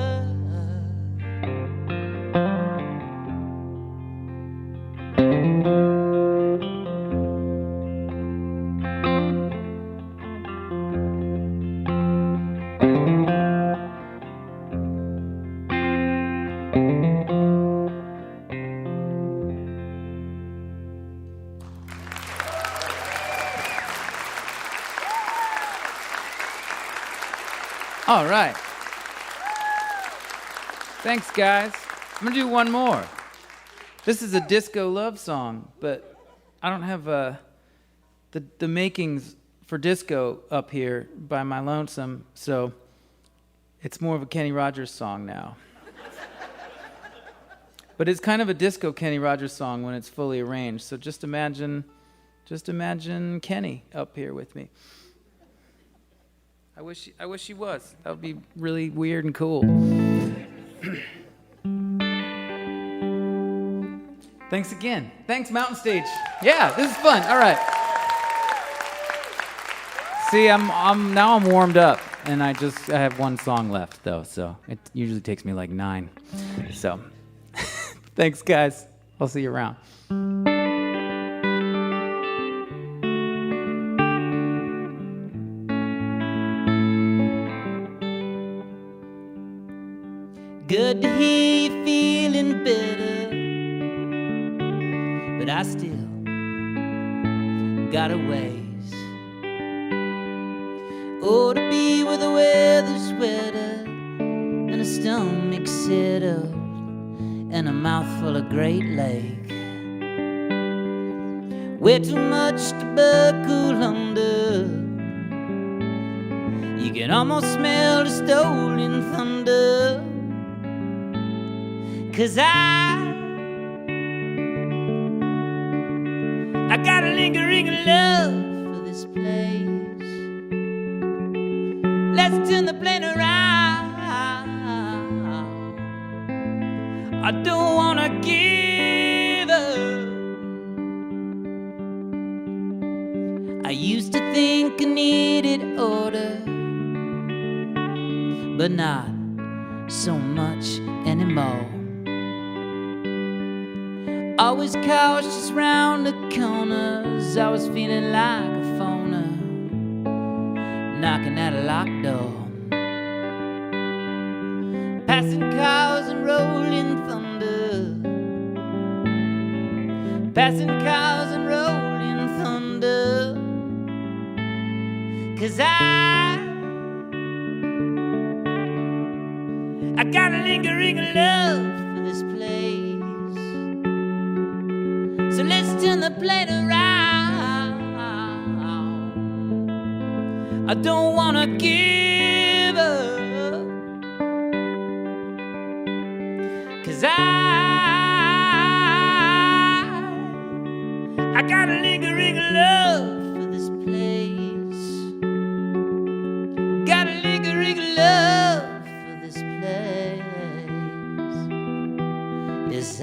All right. Thanks, guys. I'm going to do one more. This is a disco love song, but I don't have the makings for disco up here by my lonesome, so it's more of a Kenny Rogers song now. But it's kind of a disco Kenny Rogers song when it's fully arranged, so just imagine Kenny up here with me. I wish he was. That would be really weird and cool. Thanks again. Thanks, Mountain Stage. Yeah, this is fun. All right. See, I'm warmed up, and I have one song left though, so it usually takes me like 9. So, thanks, guys. I'll see you around. Good to hear you feeling better, but I still got a ways. Oh, to be where the weather's wetter and a stomach settled and a mouthful of Great Lake. Way too much to buckle under. You can almost smell the stolen thunder. 'Cause I got a lingering love for this place. Let's turn the plane around. I don't wanna give up. I used to think I needed order, but not so much anymore. Always cautious round the corners, I was feeling like a phoner, knocking at a locked door. Passing cars and rolling thunder, passing cars and rolling thunder. 'Cause I got a lingering love for this place. So let's turn the plate around. I don't wanna give up, 'cause I got a lingering love for this place. Got a lingering love for this place. Yes,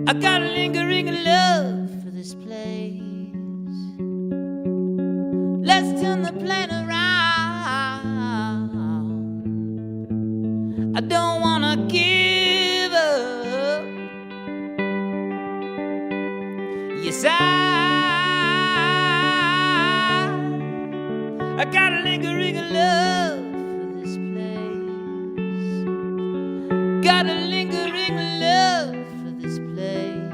I got a lingering love for this place. Let's turn the plane around. I don't wanna give up. Yes, I got a lingering love for this place. Got a lingering love for this place.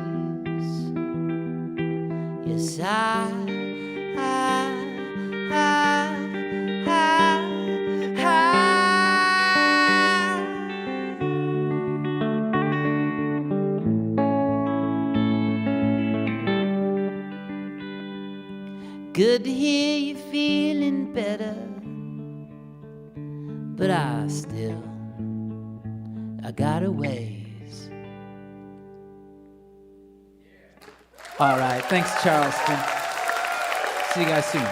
Yes, good to hear you feeling better, but I got a ways. All right, thanks, Charleston. See you guys soon.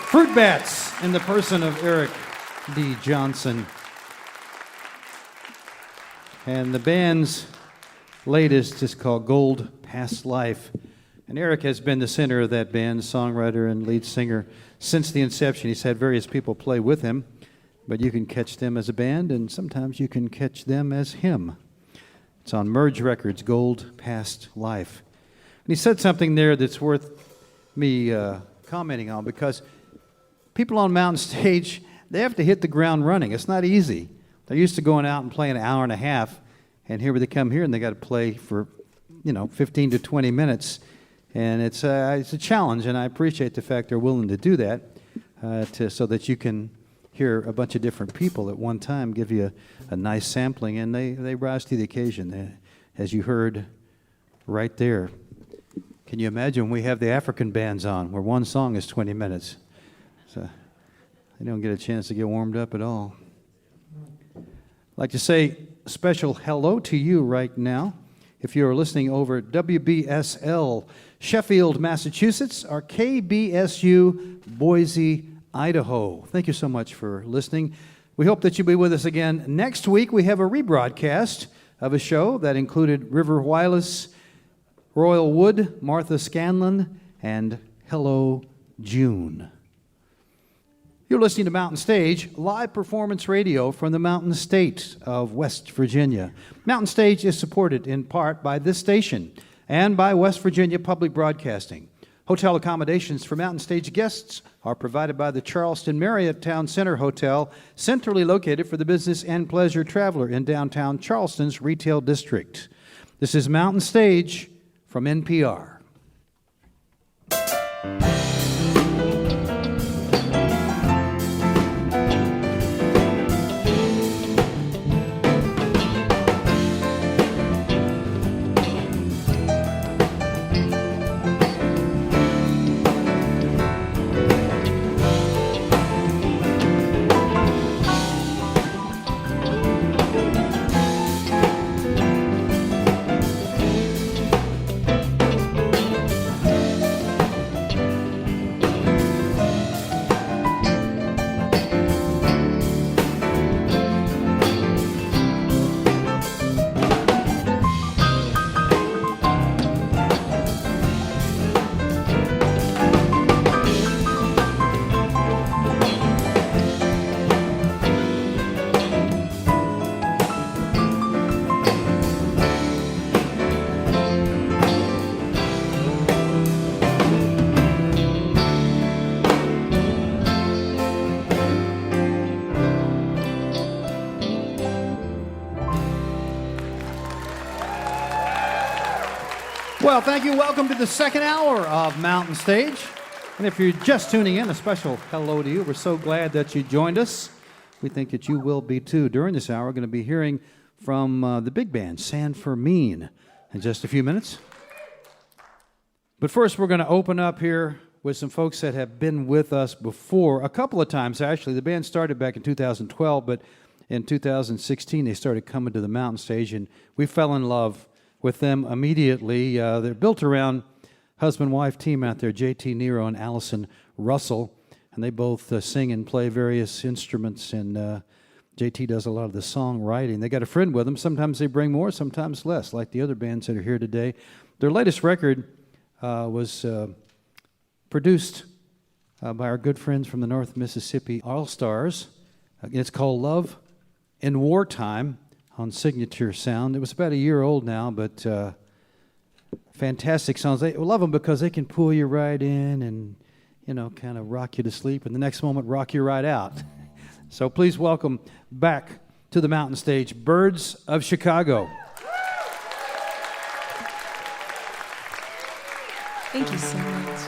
Fruit Bats in the person of Eric D. Johnson. And the band's latest is called Gold Past Life. And Eric has been the center of that band, songwriter and lead singer, since the inception. He's had various people play with him, but you can catch them as a band, and sometimes you can catch them as him. It's on Merge Records, Gold Past Life. And he said something there that's worth me commenting on, because people on Mountain Stage, they have to hit the ground running. It's not easy. They're used to going out and playing an hour and a half, and here they come here and they got to play for, 15 to 20 minutes. And it's a challenge, and I appreciate the fact they're willing to do that so that you can hear a bunch of different people at one time give you a nice sampling, and they rise to the occasion, as you heard right there. Can you imagine we have the African bands on where one song is 20 minutes? So they don't get a chance to get warmed up at all. I'd like to say a special hello to you right now. If you're listening over at WBSL Sheffield, Massachusetts, or KBSU Boise, Idaho. Thank you so much for listening. We hope that you'll be with us again next week. We have a rebroadcast of a show that included River Wireless, Royal Wood, Martha Scanlon, and Hello June. You're listening to Mountain Stage, live performance radio from the Mountain State of West Virginia. Mountain Stage is supported in part by this station and by West Virginia Public Broadcasting. Hotel accommodations for Mountain Stage guests are provided by the Charleston Marriott Town Center Hotel, centrally located for the business and pleasure traveler in downtown Charleston's retail district. This is Mountain Stage from NPR. Well, thank you. Welcome to the second hour of Mountain Stage. And if you're just tuning in, a special hello to you. We're so glad that you joined us. We think that you will be too. During this hour, we're going to be hearing from the big band, San Fermin, in just a few minutes. But first, we're going to open up here with some folks that have been with us before, a couple of times, actually. The band started back in 2012, but in 2016, they started coming to the Mountain Stage, and we fell in love with them immediately. They're built around husband-wife team out there, J.T. Nero and Allison Russell, and they both sing and play various instruments, and J.T. does a lot of the songwriting. They got a friend with them. Sometimes they bring more, sometimes less, like the other bands that are here today. Their latest record was produced by our good friends from the North Mississippi All-Stars. It's called Love in Wartime on Signature Sound. It was about a year old now, but fantastic songs. I love them because they can pull you right in and, you know, kind of rock you to sleep, and the next moment rock you right out. So please welcome back to the Mountain Stage, Birds of Chicago. Thank you so much.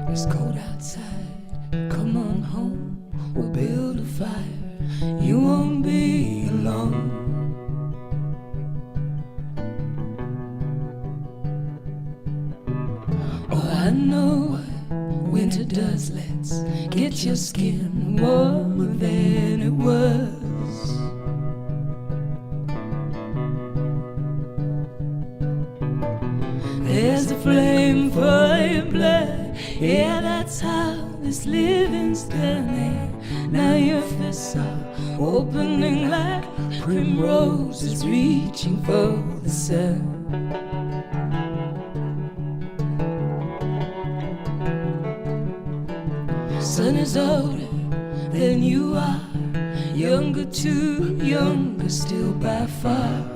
It's cold outside, come on home, we'll build a fire, you won't be alone. Oh, I know what winter does, let's get your skin warmer than it was. There's a flame for your blood, yeah, that's how this living's done. Now your fists are opening like primroses reaching for the sun. Sun is older than you are, younger too, younger still by far.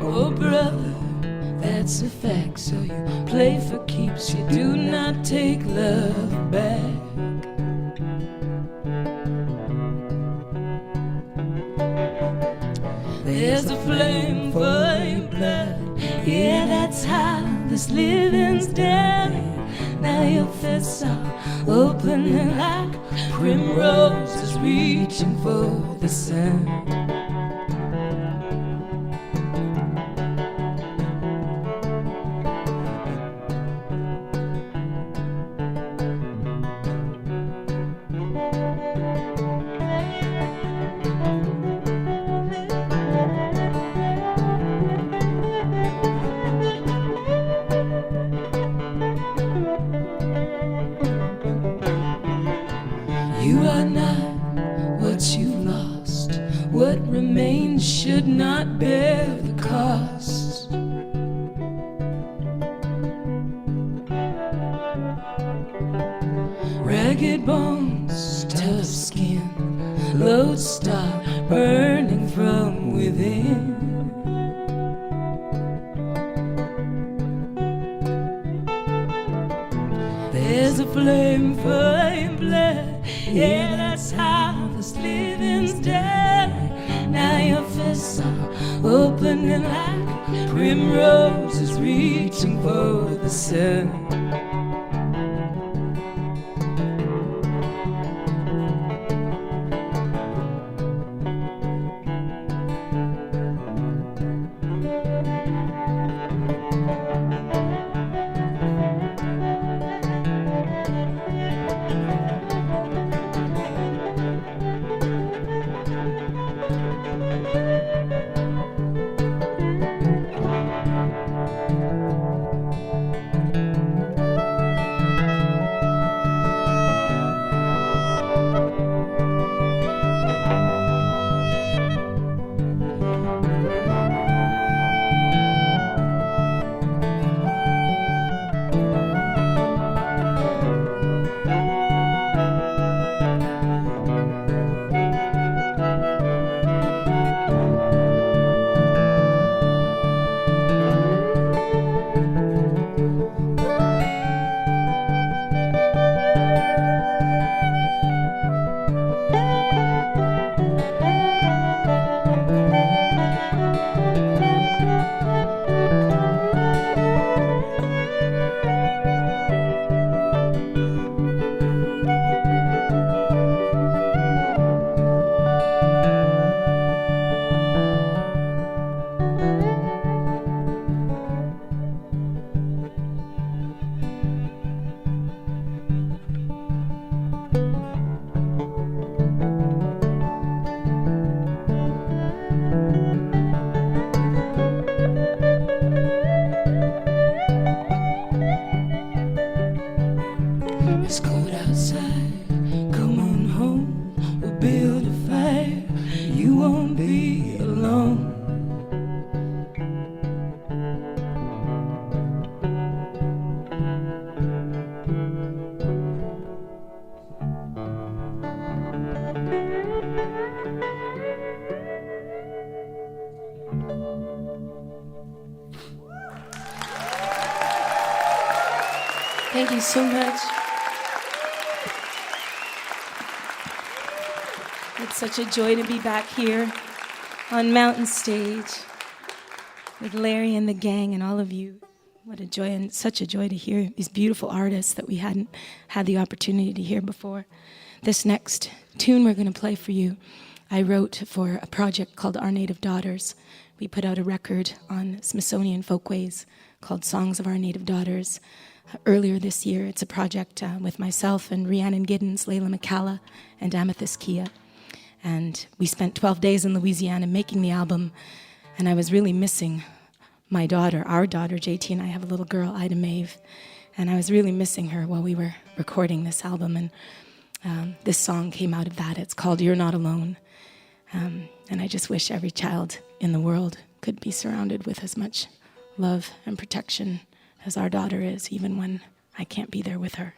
Oh brother, that's a fact, so you play for keeps, you do not take love back. There's a flame for your blood, yeah, that's how this living's done. Now your fists are opening like primroses reaching for the sun. You are not what you lost. What remains should not bear the cost. Ragged bones, tough skin, lodestar burning from within. There's a flame for your blood, yeah, that's how this living's done. Now your fists are opening like primroses reaching for the sun. It's cold outside. Come on home. We'll build a fire. You won't be alone. Thank you so much. It's such a joy to be back here on Mountain Stage with Larry and the gang and all of you. What a joy, and such a joy to hear these beautiful artists that we hadn't had the opportunity to hear before. This next tune we're going to play for you, I wrote for a project called Our Native Daughters. We put out a record on Smithsonian Folkways called Songs of Our Native Daughters. Earlier this year, it's a project with myself and Rhiannon Giddens, Layla McCalla, and Amethyst Kia. And we spent 12 days in Louisiana making the album, and I was really missing my daughter, our daughter, JT, and I have a little girl, Ida Maeve, and I was really missing her while we were recording this album, and this song came out of that. It's called You're Not Alone, and I just wish every child in the world could be surrounded with as much love and protection as our daughter is, even when I can't be there with her.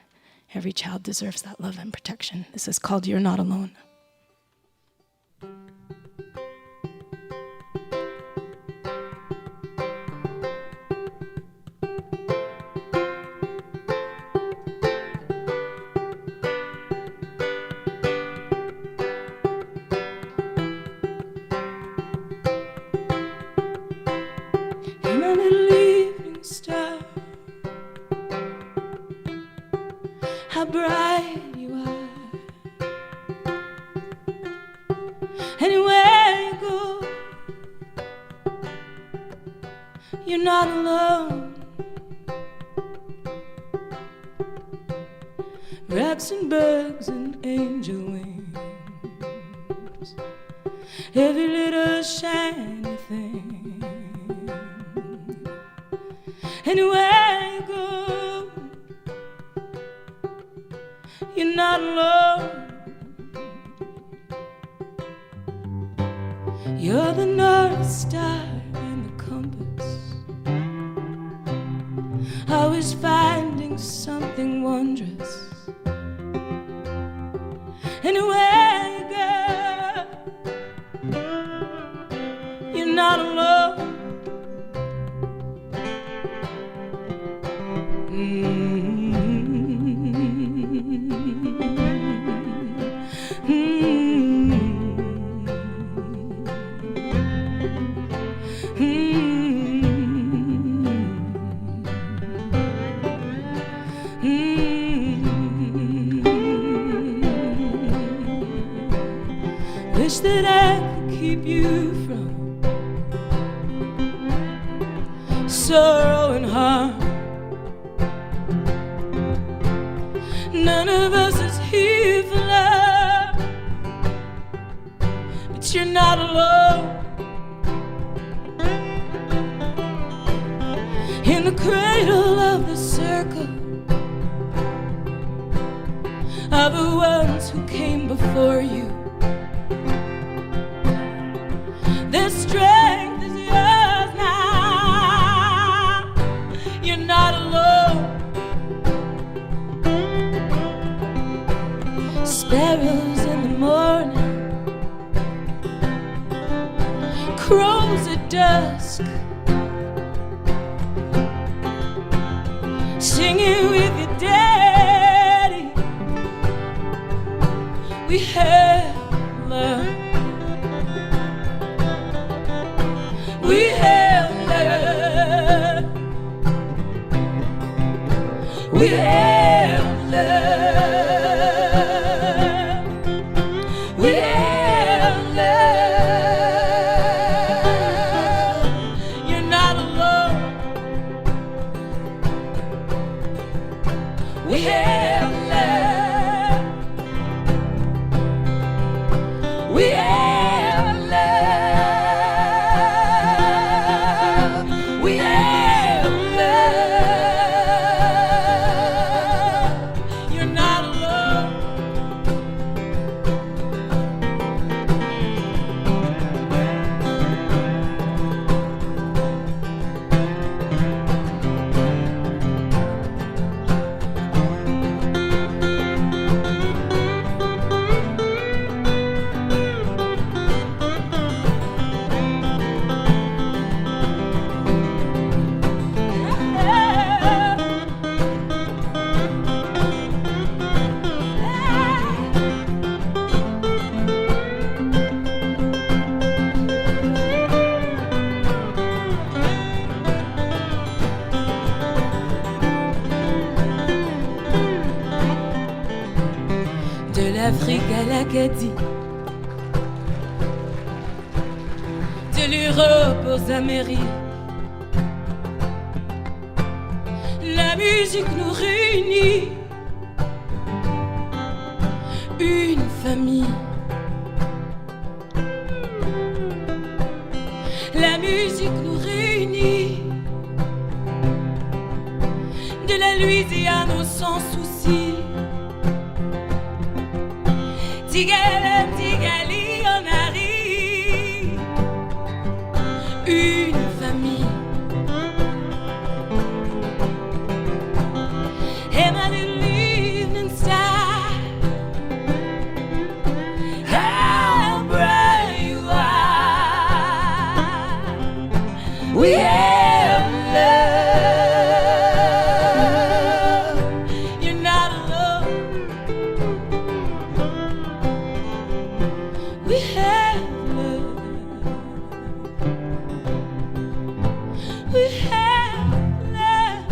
Every child deserves that love and protection. This is called You're Not Alone. Hey, my little evening star, how bright you are. Anywhere you go, you're not alone. Rats and bugs and angel wings, every little shiny thing. Anywhere you go, you're not alone. You're the North Star and the compass, always finding something wondrous. Anywhere you go, you're not alone. Wish that I could keep you from sorrow and harm. None of us is here for love, but you're not alone. In the cradle of the circle are the ones who came before you. Their strength is yours now. You're not alone. Sparrows in the morning, crows at dusk, singing with your daddy. We have love. We have love. We have love. We have love. You're not alone. We have love. We have love. We have love. You're not l'Afrique à l'Acadie, de l'Europe aux Amériques. La musique nous réunit, une famille. La musique nous réunit, de la Louisiane au sans souci. Tigala, tigali, on arrive, une famille. Hey, my little evening star, how bright you are. We have love. You're not alone. We have love. We have love.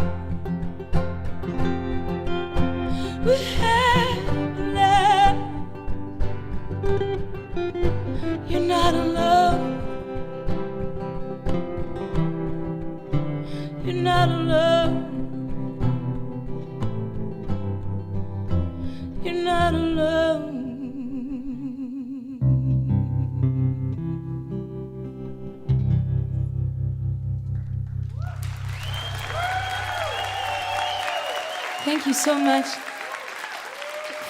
We have love. You're not alone. You're not alone. You're not alone. Thank you so much.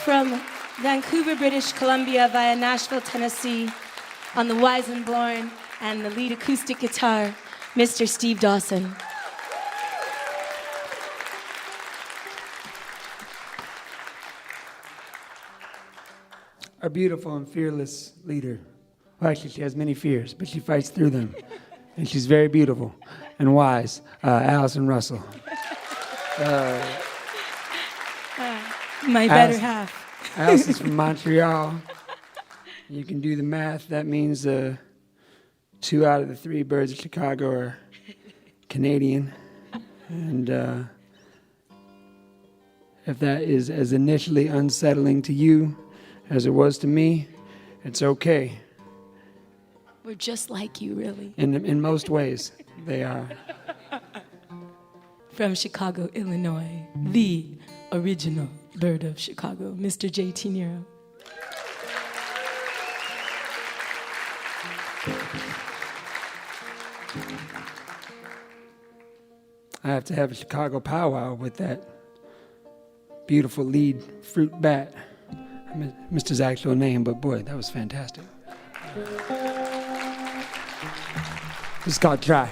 From Vancouver, British Columbia via Nashville, Tennessee, on the Weisenborn and the lead acoustic guitar, Mr. Steve Dawson. Our beautiful and fearless leader. Well, actually, she has many fears, but she fights through them. And she's very beautiful and wise. Allison Russell. My better half. Allison's from Montreal. You can do the math. That means 2 out of the 3 birds of Chicago are Canadian. And if that is as initially unsettling to you as it was to me, it's okay. We're just like you, really. In most ways, they are. From Chicago, Illinois, the original bird of Chicago, Mr. J.T. Nero. I have to have a Chicago powwow with that beautiful lead fruit bat. I missed his actual name, but boy, that was fantastic. This is called Try.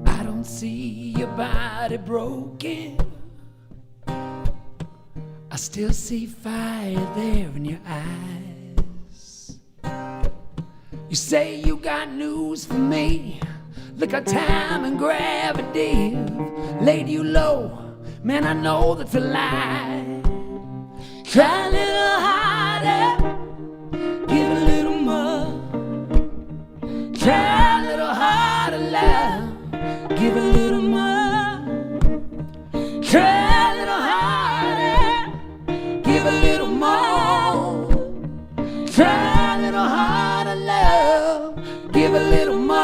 I don't see your body broken. I still see fire there in your eyes. You say you got news for me. Look how time and gravity laid you low. Man, I know that's a lie. Try a little harder, give a little more. Try a little harder, love, give a little more. Try a little harder, give a little more. Try a little harder, love, give a little more.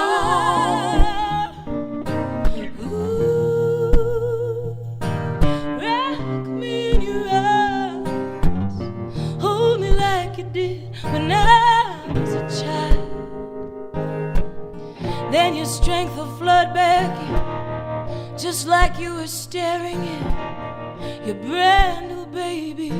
Ooh, rock me in your arms, hold me like you did when I was a child. Then your strength will flood back, just like you were staring at your brand new babies.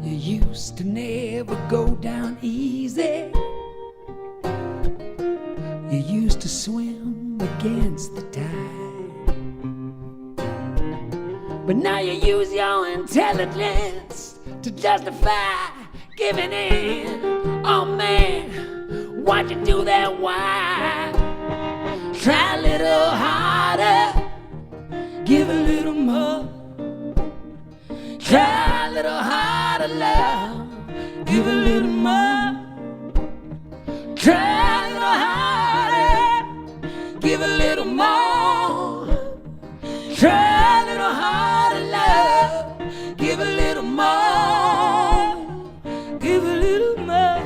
You used to never go down easy. You used to swim against the tide. But now you use your intelligence to justify giving in. Oh man, why'd you do that? Why? Try a little harder, give a little more. Try a little harder, love, give a little more. Try a little harder, give a little more. Try a little harder, love, give a little more. Give a little more.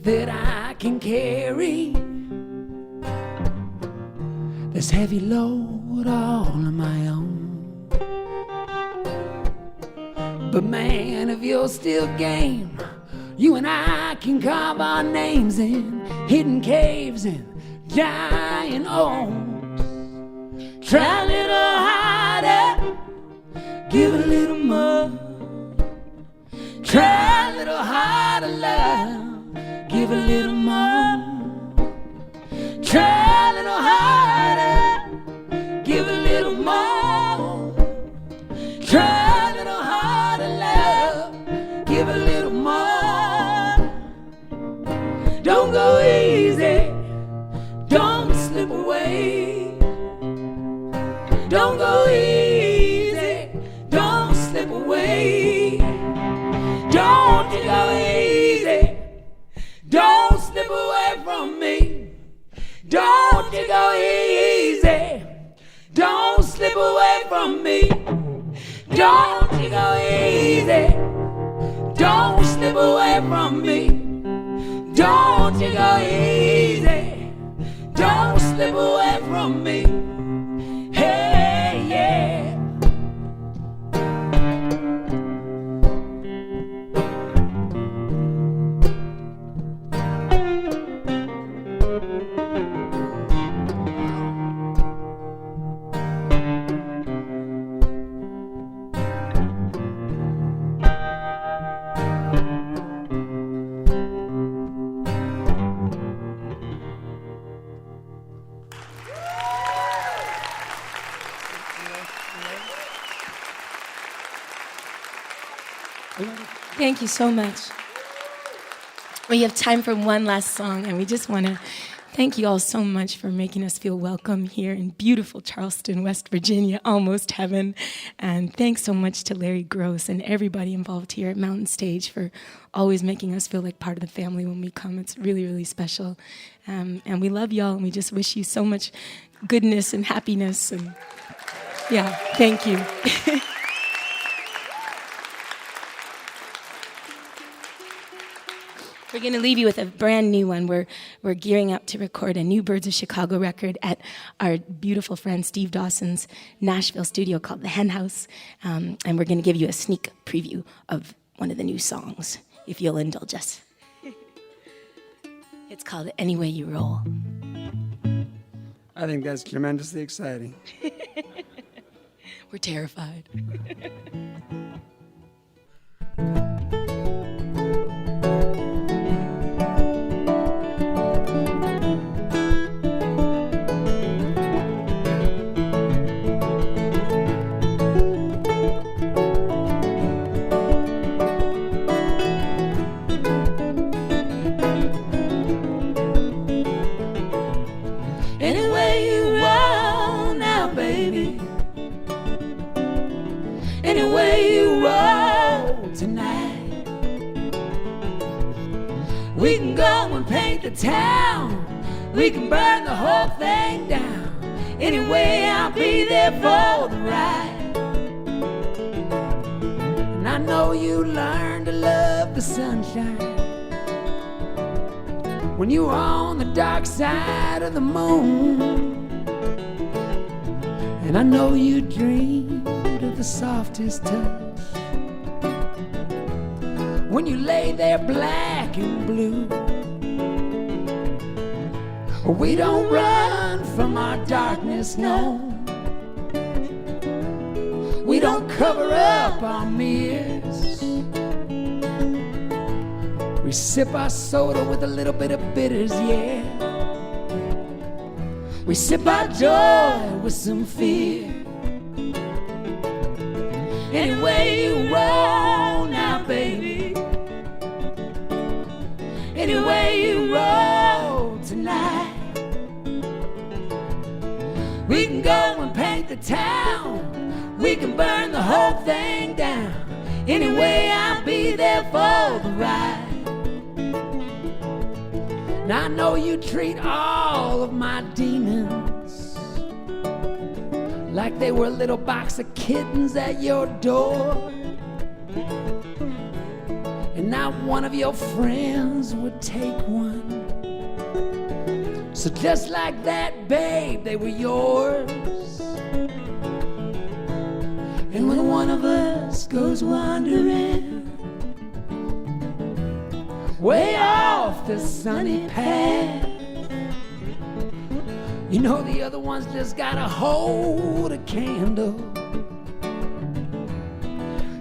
That I can carry this heavy load all on my own. But man, if you're still game, you and I can carve our names in hidden caves and giant oaks. Try a little harder, give a little more. Try a little harder, love, give a little more. Try a little harder, give a little more. Try a little harder, love, give a little more. Don't go easy, don't slip away. Don't go easy, don't slip away. Don't you go easy, don't slip away from me. Don't you go easy, don't slip away from me. Don't you go easy, don't slip away from me. Don't you go easy, don't slip away from me. Hey, yeah. Thank you so much. We have time for one last song, and we just want to thank you all so much for making us feel welcome here in beautiful Charleston, West Virginia, almost heaven. And thanks so much to Larry Gross and everybody involved here at Mountain Stage for always making us feel like part of the family when we come. It's really, really special. And we love y'all, and we just wish you so much goodness and happiness. And yeah, thank you. We're going to leave you with a brand new one. We're gearing up to record a new Birds of Chicago record at our beautiful friend Steve Dawson's Nashville studio called The Hen House. And we're going to give you a sneak preview of one of the new songs, if you'll indulge us. It's called Any Way You Roll. I think that's tremendously exciting. We're terrified. tonight. We can go and paint the town. We can burn the whole thing down. Anyway, I'll be there for the ride. And I know you learned to love the sunshine when you were on the dark side of the moon. And I know you dreamed of the softest touch when you lay there black and blue. We don't run from our darkness, no. We don't cover up our mirrors. We sip our soda with a little bit of bitters, yeah. We sip our joy with some fear. Anyway you roll now, baby. Anyway you roll tonight. We can go and paint the town. We can burn the whole thing down. Anyway, I'll be there for the ride. Now I know you treat all of my demons like they were a little box of kittens at your door. And not one of your friends would take one. So just like that, babe, they were yours. And when one of us goes wandering way off the sunny path, you know the other one's just gotta hold a candle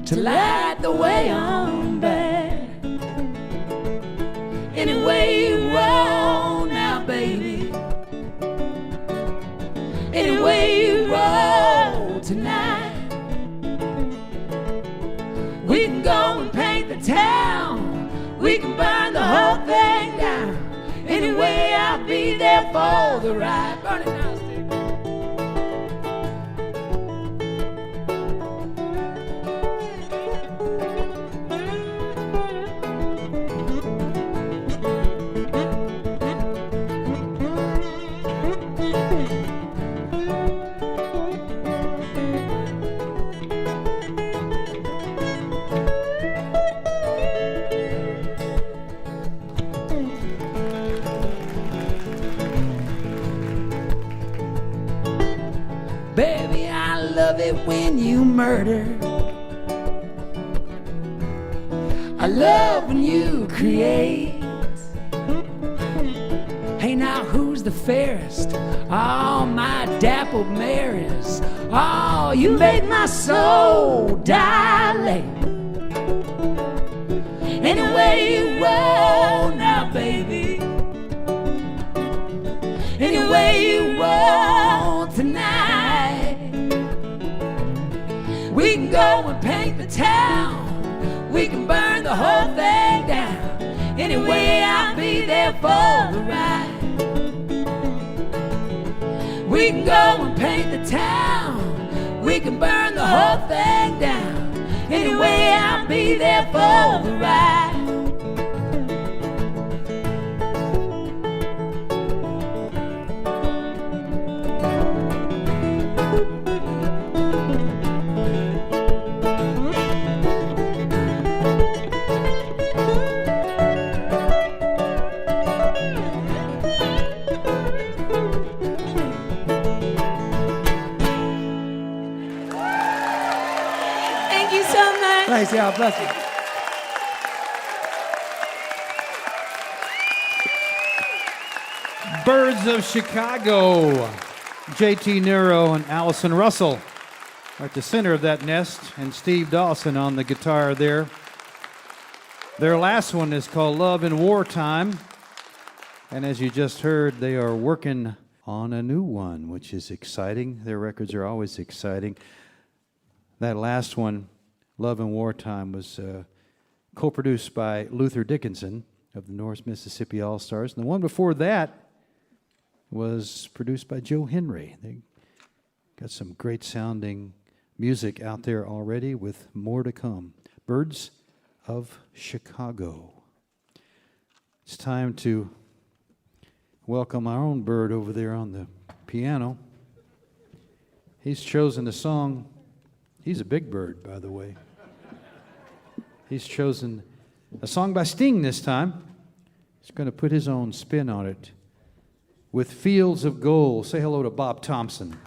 to light the way on back. Anyway you roll now, baby. Anyway you roll tonight. We can go and paint the town. We can burn the whole thing down. Anyway, I'll be there for the ride. Burn it now, Steve. Baby, I love it when you murder. I love when you create. Hey, now who's the fairest? Oh, my dappled mares. Oh, you make my soul dilate. Anyway you roll now, baby. Anyway you roll tonight. We can go and paint the town. We can burn the whole thing down. Anyway, I'll be there for the ride. We can go and paint the town. We can burn the whole thing down. Anyway, I'll be there for the ride. Thank you so much. Thanks, y'all. Bless you. Birds of Chicago. JT Nero and Allison Russell are at the center of that nest, and Steve Dawson on the guitar there. Their last one is called Love in Wartime, and as you just heard, they are working on a new one, which is exciting. Their records are always exciting. That last one, Love in Wartime, was co-produced by Luther Dickinson of the North Mississippi All-Stars, and the one before that was produced by Joe Henry. They got some great sounding music out there already with more to come. Birds of Chicago. It's time to welcome our own bird over there on the piano. He's chosen a song. He's a big bird, by the way. He's chosen a song by Sting this time. He's going to put his own spin on it with Fields of Gold. Say hello to Bob Thompson.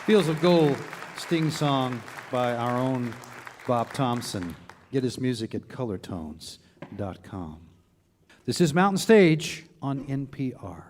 Fields of Gold sting song by our own Bob Thompson. Get his music at colortones.com. This is Mountain Stage on NPR.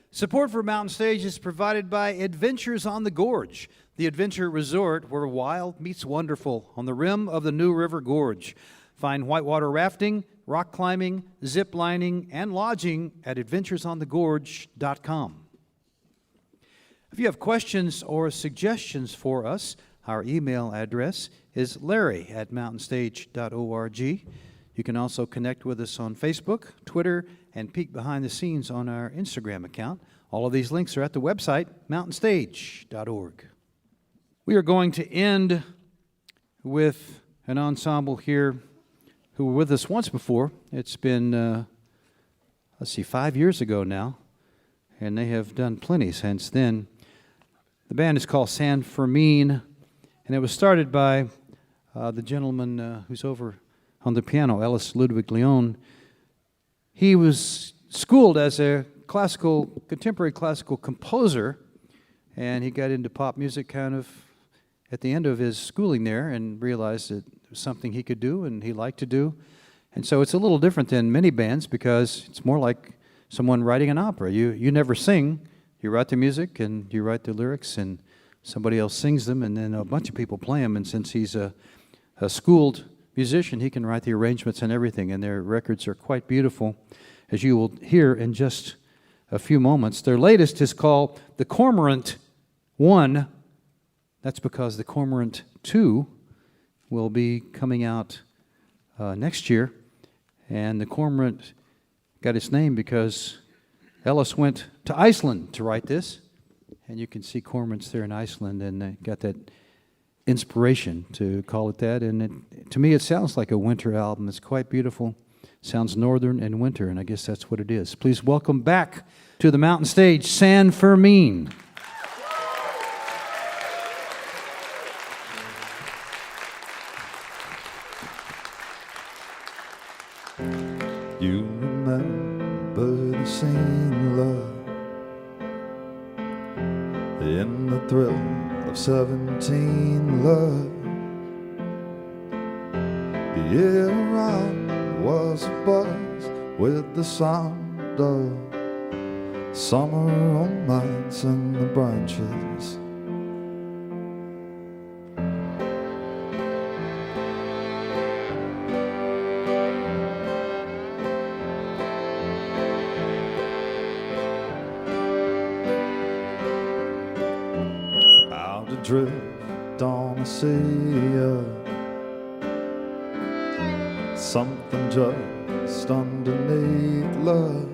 Support for Mountain Stage is provided by Adventures on the Gorge, the adventure resort where wild meets wonderful on the rim of the New River Gorge. Find whitewater rafting, rock climbing, zip lining, and lodging at adventuresonthegorge.com. If you have questions or suggestions for us, our email address is larry@mountainstage.org. You can also connect with us on Facebook, Twitter, and peek behind the scenes on our Instagram account. All of these links are at the website, mountainstage.org. We are going to end with an ensemble here who were with us once before. It's been, 5 years ago now, and they have done plenty since then. The band is called San Fermin, and it was started by the gentleman who's over on the piano, Ellis Ludwig Leon. He was schooled as a contemporary classical composer, and he got into pop music kind of at the end of his schooling there and realized that it was something he could do and he liked to do. And so it's a little different than many bands because it's more like someone writing an opera. You never sing. You write the music and you write the lyrics and somebody else sings them and then a bunch of people play them. And since he's a schooled musician, he can write the arrangements and everything, and their records are quite beautiful, as you will hear in just a few moments. Their latest is called The Cormorant 1. That's because The Cormorant 2 will be coming out next year, and The Cormorant got its name because Ellis went to Iceland to write this, and you can see cormorants there in Iceland, and they got that inspiration to call it that. And to me, it sounds like a winter album. It's quite beautiful. Sounds northern and winter, and I guess that's what it is. Please welcome back to the Mountain Stage, San Fermin. You remember the scene, love, in the thrill of 17, love. The air around was abuzz with the sound of summer romance in the branches. Out adrift on a sea of something just underneath, love.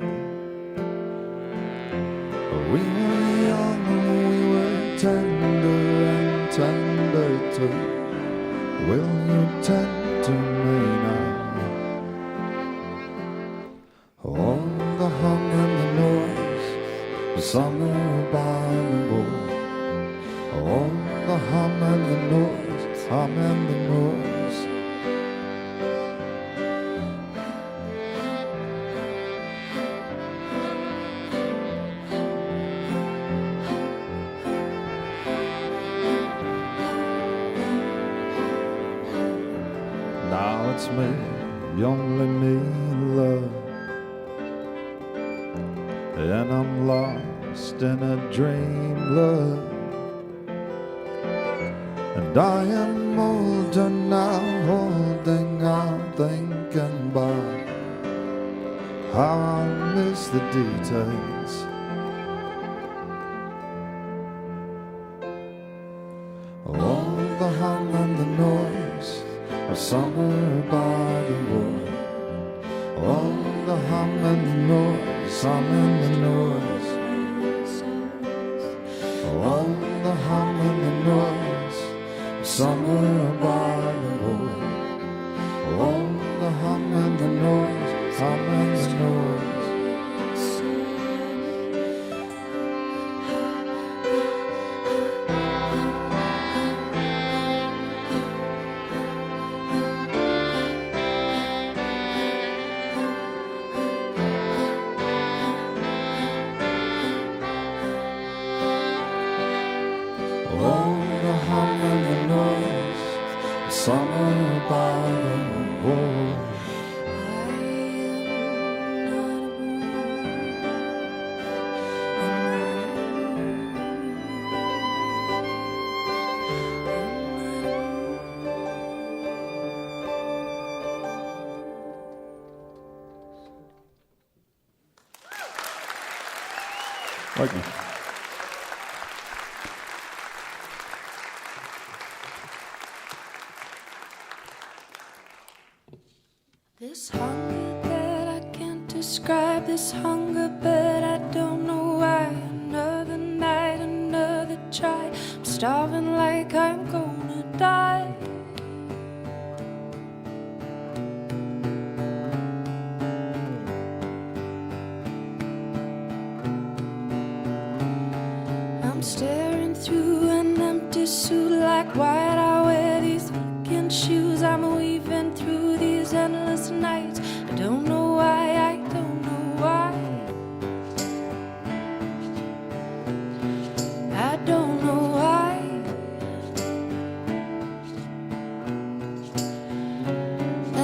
We were young and we were tender and tender too. Will you tend to me now? Oh, the hum and the noise, the summer by the board. Oh, the hum and the noise, hum and the noise. Now it's me, only me, love, and I'm lost in a dream, love. And I am older now, holding out, thinking about how I miss the details. All the hum and the noise of summer by the wood. All the hum and the noise, hum and the noise. All the hum and the noise of summer by the wood. All the hum and the noise, hum and the noise. Summer by the wood. Thank you. This hunger that I can't describe, this hunger, but I don't know why. Another night, another try. I'm starving like I'm gonna die. I'm staring through an empty suit, like why'd I wear these weekend shoes? I'm weaving through these endless nights. I don't know why, I don't know why. I don't know why.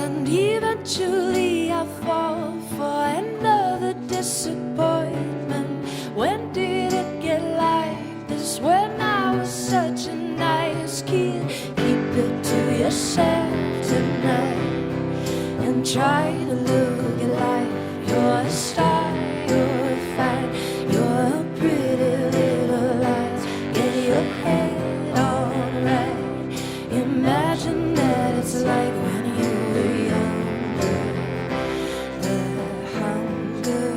And eventually I fall for another disappointment. When did it get like this? When I was such a nice kid. Keep it to yourself tonight and try to look like you're a star, you're fine, you're a pretty little light. Get your head on right. Imagine that it's like when you were younger. The hunger.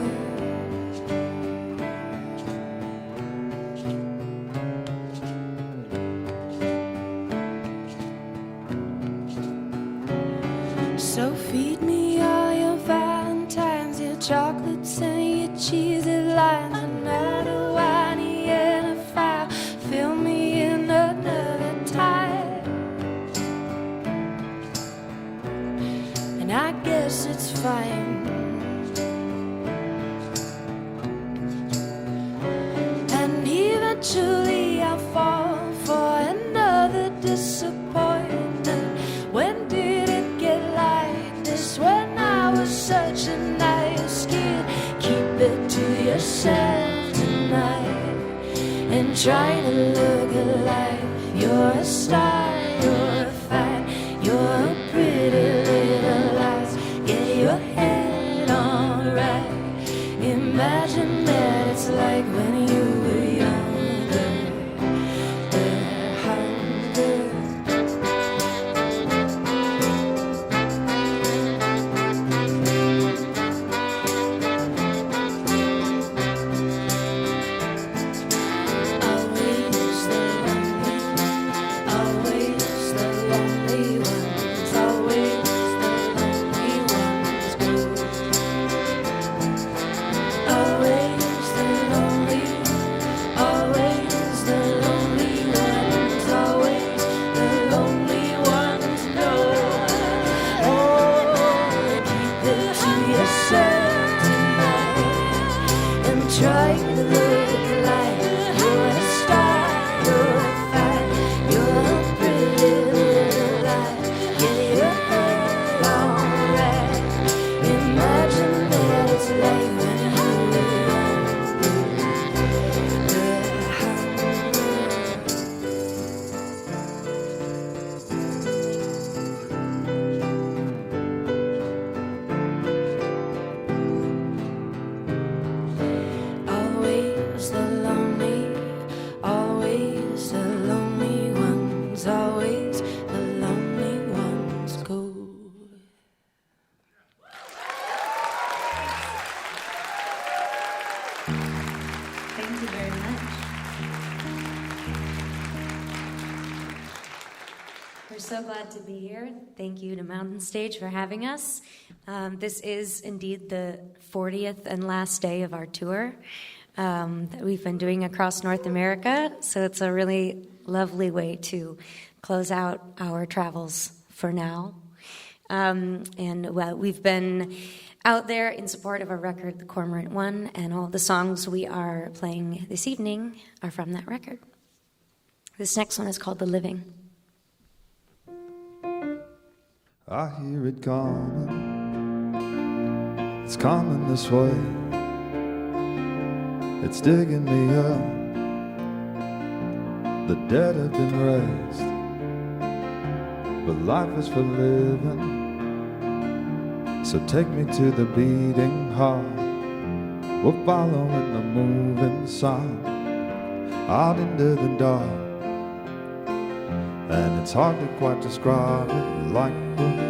So feed me all your valentines, your chocolates and your cheesy lines. Another whiny and a file, fill me in another time. And I guess it's fine. And eventually I'll fall for another disappointment. When did it get like this? When I was such a nice kid. Keep it to yourself tonight and try to look like you're a star, you're fine, you're a pretty little light. Get your head on right. Imagine that it's like when you were younger. The hunger. Always the lonely, always the so glad to be here. Thank you to Mountain Stage for having us. This is indeed the 40th and last day of our tour that we've been doing across North America, so it's a really lovely way to close out our travels for now. We've been out there in support of our record, The Cormorant One, and all the songs we are playing this evening are from that record. This next one is called The Living. I hear it coming, it's coming this way, it's digging me up, the dead have been raised, but life is for living, so take me to the beating heart, we're following the moving sun, out into the dark, and it's hard to quite describe it, like we're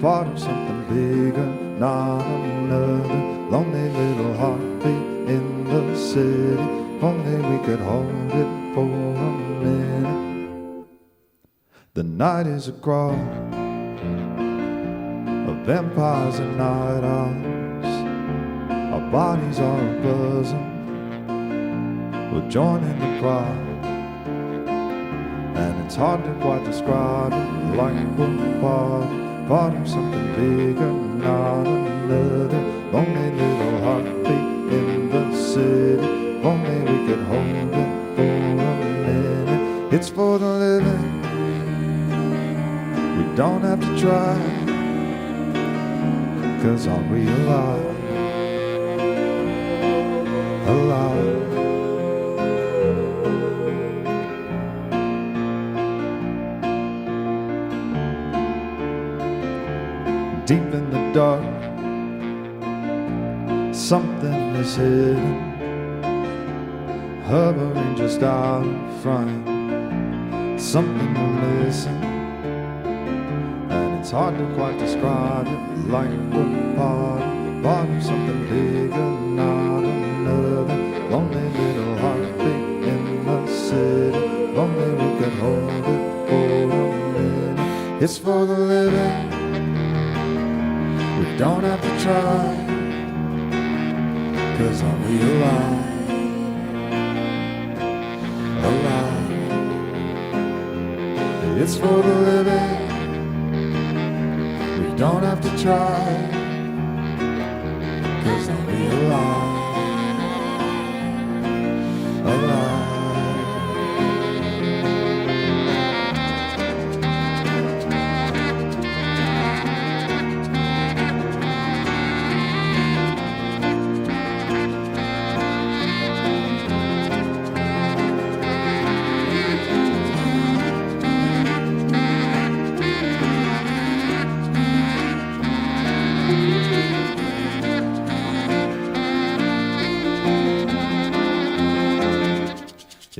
part of something bigger, not another lonely little heartbeat in the city. Only we could hold it for a minute. The night is a crawl of vampires and night owls. Our bodies are a buzzing, we're joining the crowd. And it's hard to quite describe it, like we're part of something bigger, not another lonely little heartbeat in the city. Only we could hold it for a minute. It's for the living, we don't have to try, 'cause are we alive, alive? Deep in the dark, something is hidden, hovering just out of frame. Something we're missing, and it's hard to quite describe it, like we're part of something bigger, not another lonely little heartbeat in the city. Only we could hold it for a minute. It's for the living, we don't have to try, 'cause are we alive, alive? It's for the living, we don't have to try, 'cause are we alive, alive?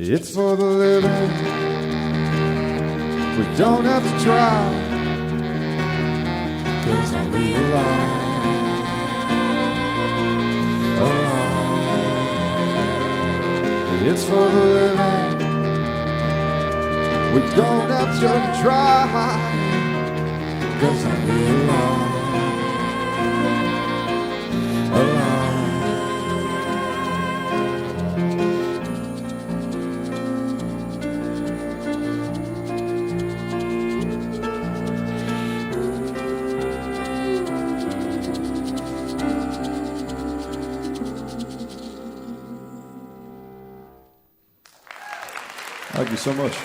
It's for the living, we don't have to try, 'cause are we alive, alive? It's for the living, we don't have to try, 'cause are we alive, alive? Thank you so much.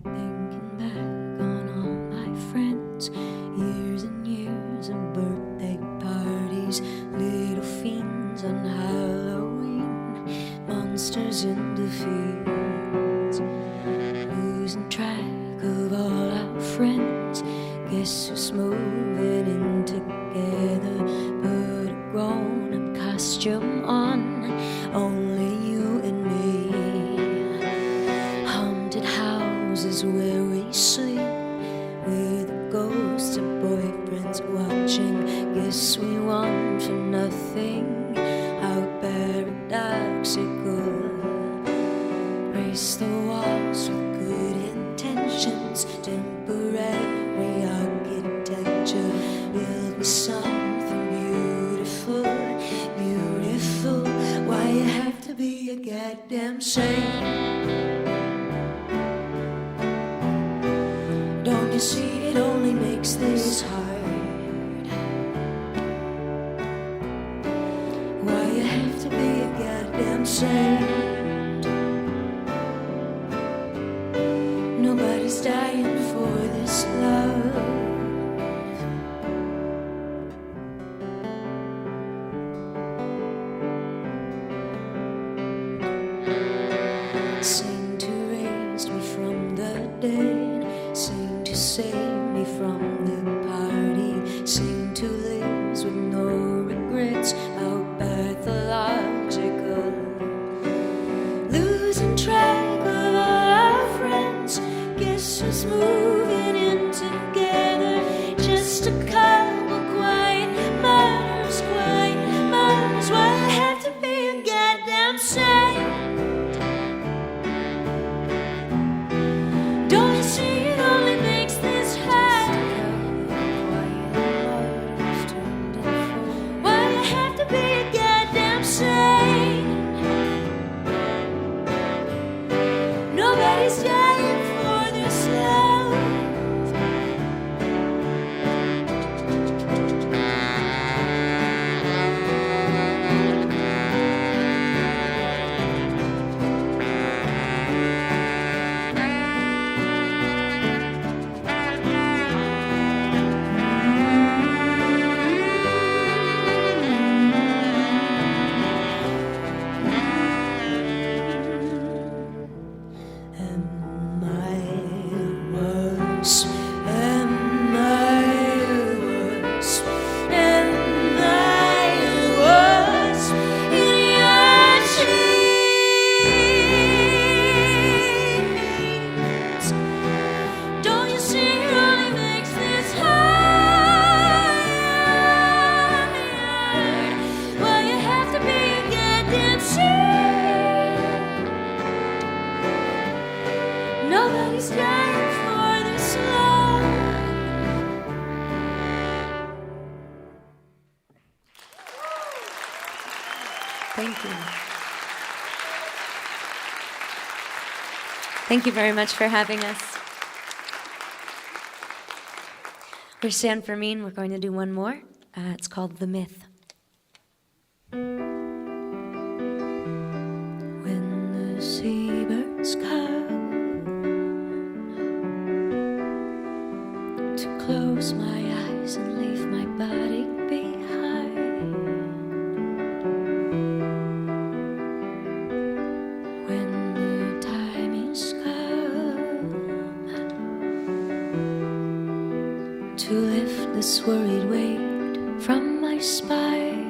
Thinking back on all my friends, years and years of birthday parties, little fiends on Halloween, monsters in the fields, losing track of all our friends. Guess who's moving in together? Put a grown-up costume on, only you and me. Haunted houses where we sleep with a ghost anyone for nothing. How paradoxical. Race the walls with good intentions. Temporary architecture. Build me something beautiful, beautiful. Why you have to be a goddamn saint? Don't you see it only makes this hard? Why you have to be a goddamn saint? Nobody's dying for this love. Sing to raise me from the dead. Sing to save me from the party. Sing to live with no regrets. How pathological. Losing track of all our friends. Guess who's moving in together? Just a couple quiet murders, quiet murders. Why I have to be a goddamn saint? Don't you see it only makes this hard? Why you have to be a goddamn saint? Nobody's dying for this love. Am I worse? Am I worse? Am I worse in your dreams? Don't you see it only makes this hard? Why you have to be a goddamn saint? Nobody's dying for this love. Thank you. Thank you very much for having us. We're San Fermin. We're going to do one more. It's called The Myth. When the seabirds come to close my eyes and leave my body behind, when the time is come to lift this worried weight from my spine,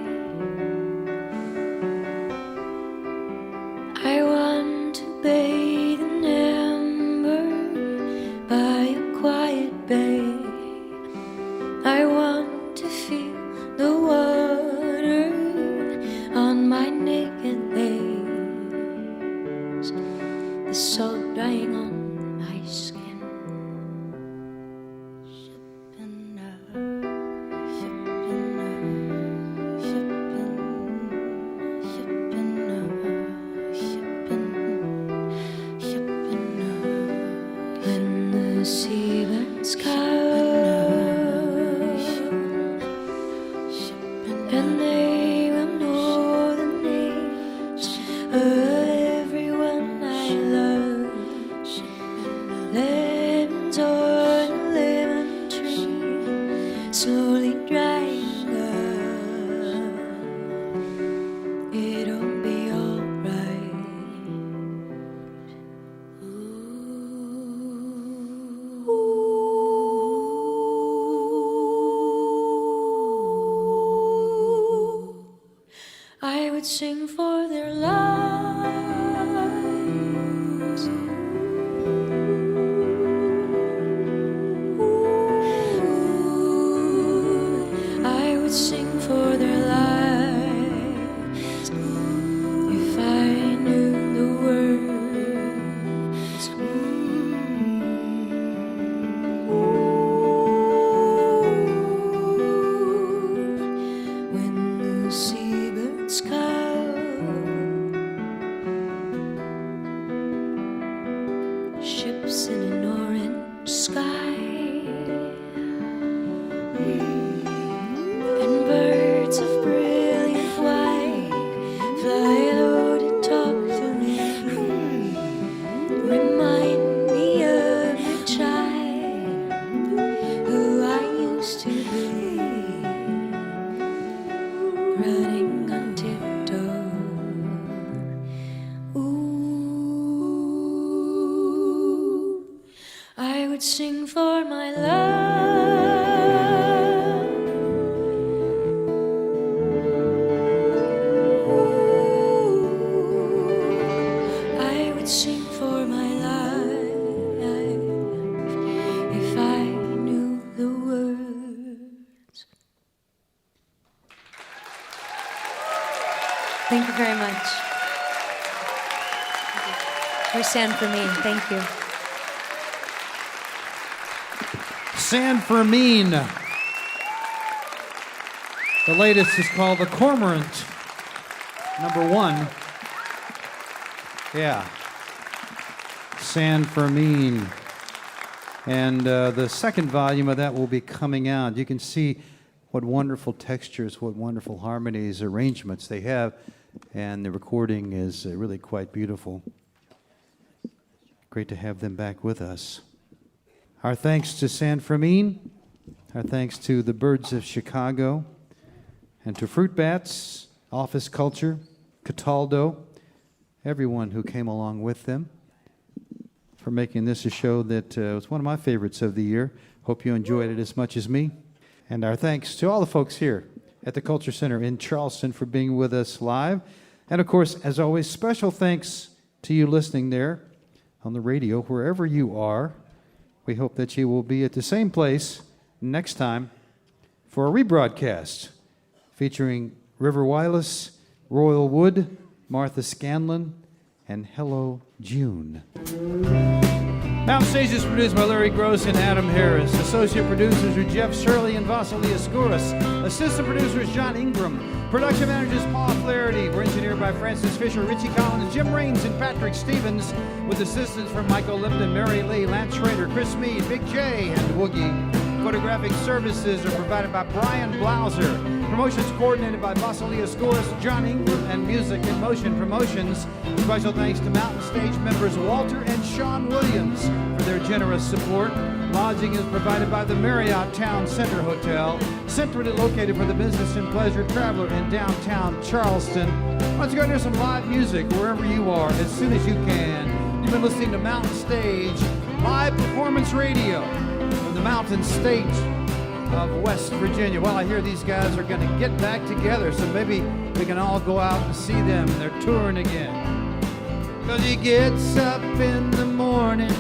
I want to bathe in amber by a quiet bay. I want to feel the water on my naked legs, the salt drying on my skin. When the seabirds come, and they will know the names of everyone I love. Lemons on a lemon tree, slowly drying up. It'll be alright. I would sing for their lives. I would sing for running on tiptoe. Ooh, I would sing for my love. Ooh, I would sing for my life if I knew the words. Thank you very much. We're San Fermin. Thank you. San Fermin. The latest is called The Cormorant. #1. Yeah. San Fermin. And the second volume of that will be coming out. You can see what wonderful textures, what wonderful harmonies, arrangements they have. And the recording is really quite beautiful. Great to have them back with us. Our thanks to San Fermin, our thanks to the Birds of Chicago, and to Fruit Bats, Office Culture, Cataldo, everyone who came along with them for making this a show that was one of my favorites of the year. Hope you enjoyed it as much as me. And our thanks to all the folks here at the Culture Center in Charleston for being with us live. And of course, as always, special thanks to you listening there on the radio, wherever you are. We hope that you will be at the same place next time for a rebroadcast featuring River Wireless, Royal Wood, Martha Scanlon, and Hello June. Mountain Stage is produced by Larry Gross and Adam Harris. Associate producers are Jeff Shirley and Vasily Askouras. Assistant producers John Ingram. Production managers Paul Flaherty. We're engineered by Francis Fisher, Richie Collins, Jim Raines, and Patrick Stevens, with assistance from Michael Lipton, Mary Lee, Lance Schrader, Chris Mead, Big J, and Woogie. Photographic services are provided by Brian Blauser. Promotions coordinated by Vasily Askouras, John Ingram, and Music in Motion Promotions. Special thanks to Mountain Stage members Walter and Sean Williams for their generous support. Lodging is provided by the Marriott Town Center Hotel, centrally located for the business and pleasure traveler in downtown Charleston. Let's go hear some live music wherever you are as soon as you can. You've been listening to Mountain Stage Live Performance Radio from the Mountain State of West Virginia. Well, I hear these guys are going to get back together, so maybe we can all go out and see them. They're touring again. 'Cause he gets up in the morning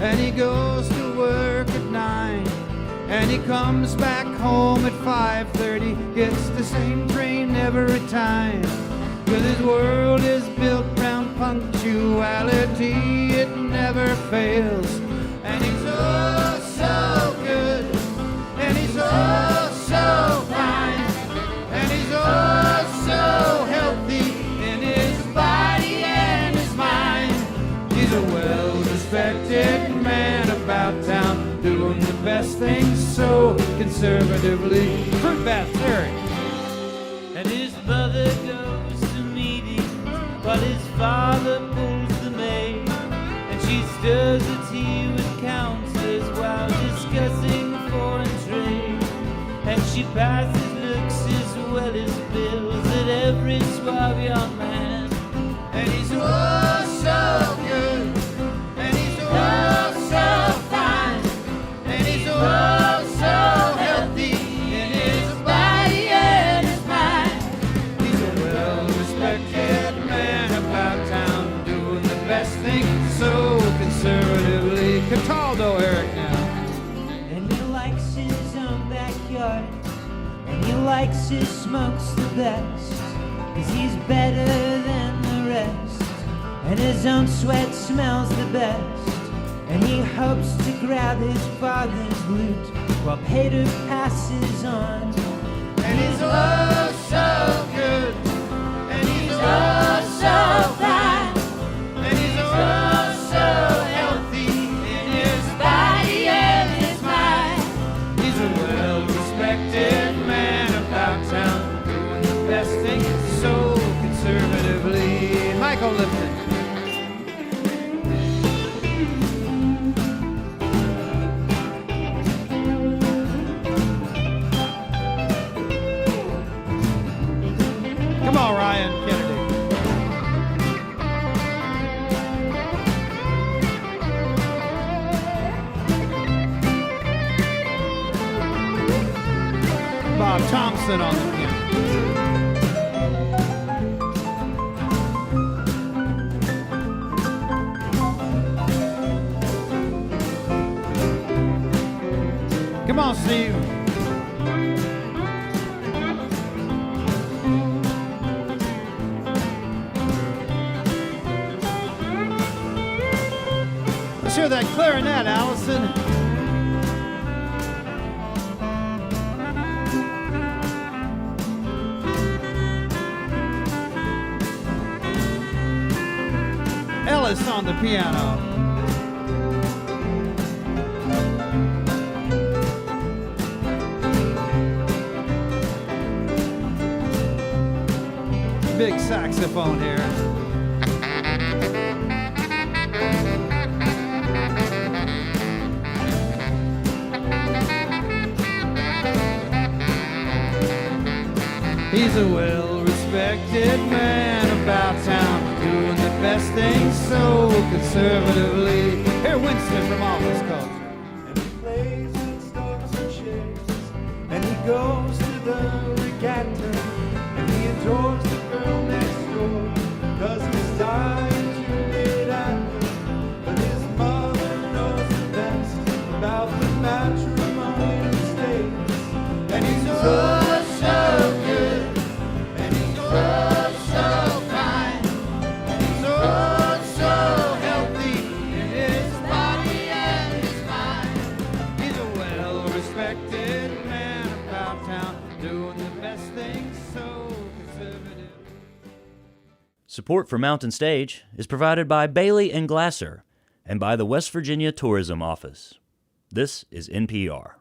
and he goes to work at 9, and he comes back home at 5:30, gets the same train every time. 'Cause his world is built round punctuality, it never fails. And he's oh so good, and he's oh so fine, and he's oh so healthy in his body and his mind. He's a well-respected man about town, doing the best things so conservatively. Fruit Bats, Eric. And his mother goes to meetings while his father pulls the maid, and she stirs the tea with counselors while discussing foreign trade. And she passes looks as well as bills at every suave young man. And he's oh so good, and he's oh so fine, and he's oh so healthy in his body and his mind. He's a well-respected man about town, doing the best thing so conservatively. Cataldo, Eric, now. And he likes his own backyard, and he likes his smokes the best, 'cause he's better than the rest, and his own sweat smells the best. And he hopes to grab his father's loot while Peter passes on. And he's oh so good, and he's oh so fine, and he's oh so healthy in his body and his mind. He's a well-respected man about town, doing the best thing so conservatively. Michael Lipton. Allison on the piano. Come on, Steve. Let's hear that clarinet, Allison. Ellis on the piano. Big saxophone here. He's a well-respected man about town, doing the best things so conservatively. Here, Winston from Office Culture. And he plays and stocks and shares, and he goes to the regatta, and he adores the girl next door, 'cause he's dying to get at her. But his mother knows the best about the matrimonial states, and he's so good. Support for Mountain Stage is provided by Bailey and Glasser and by the West Virginia Tourism Office. This is NPR.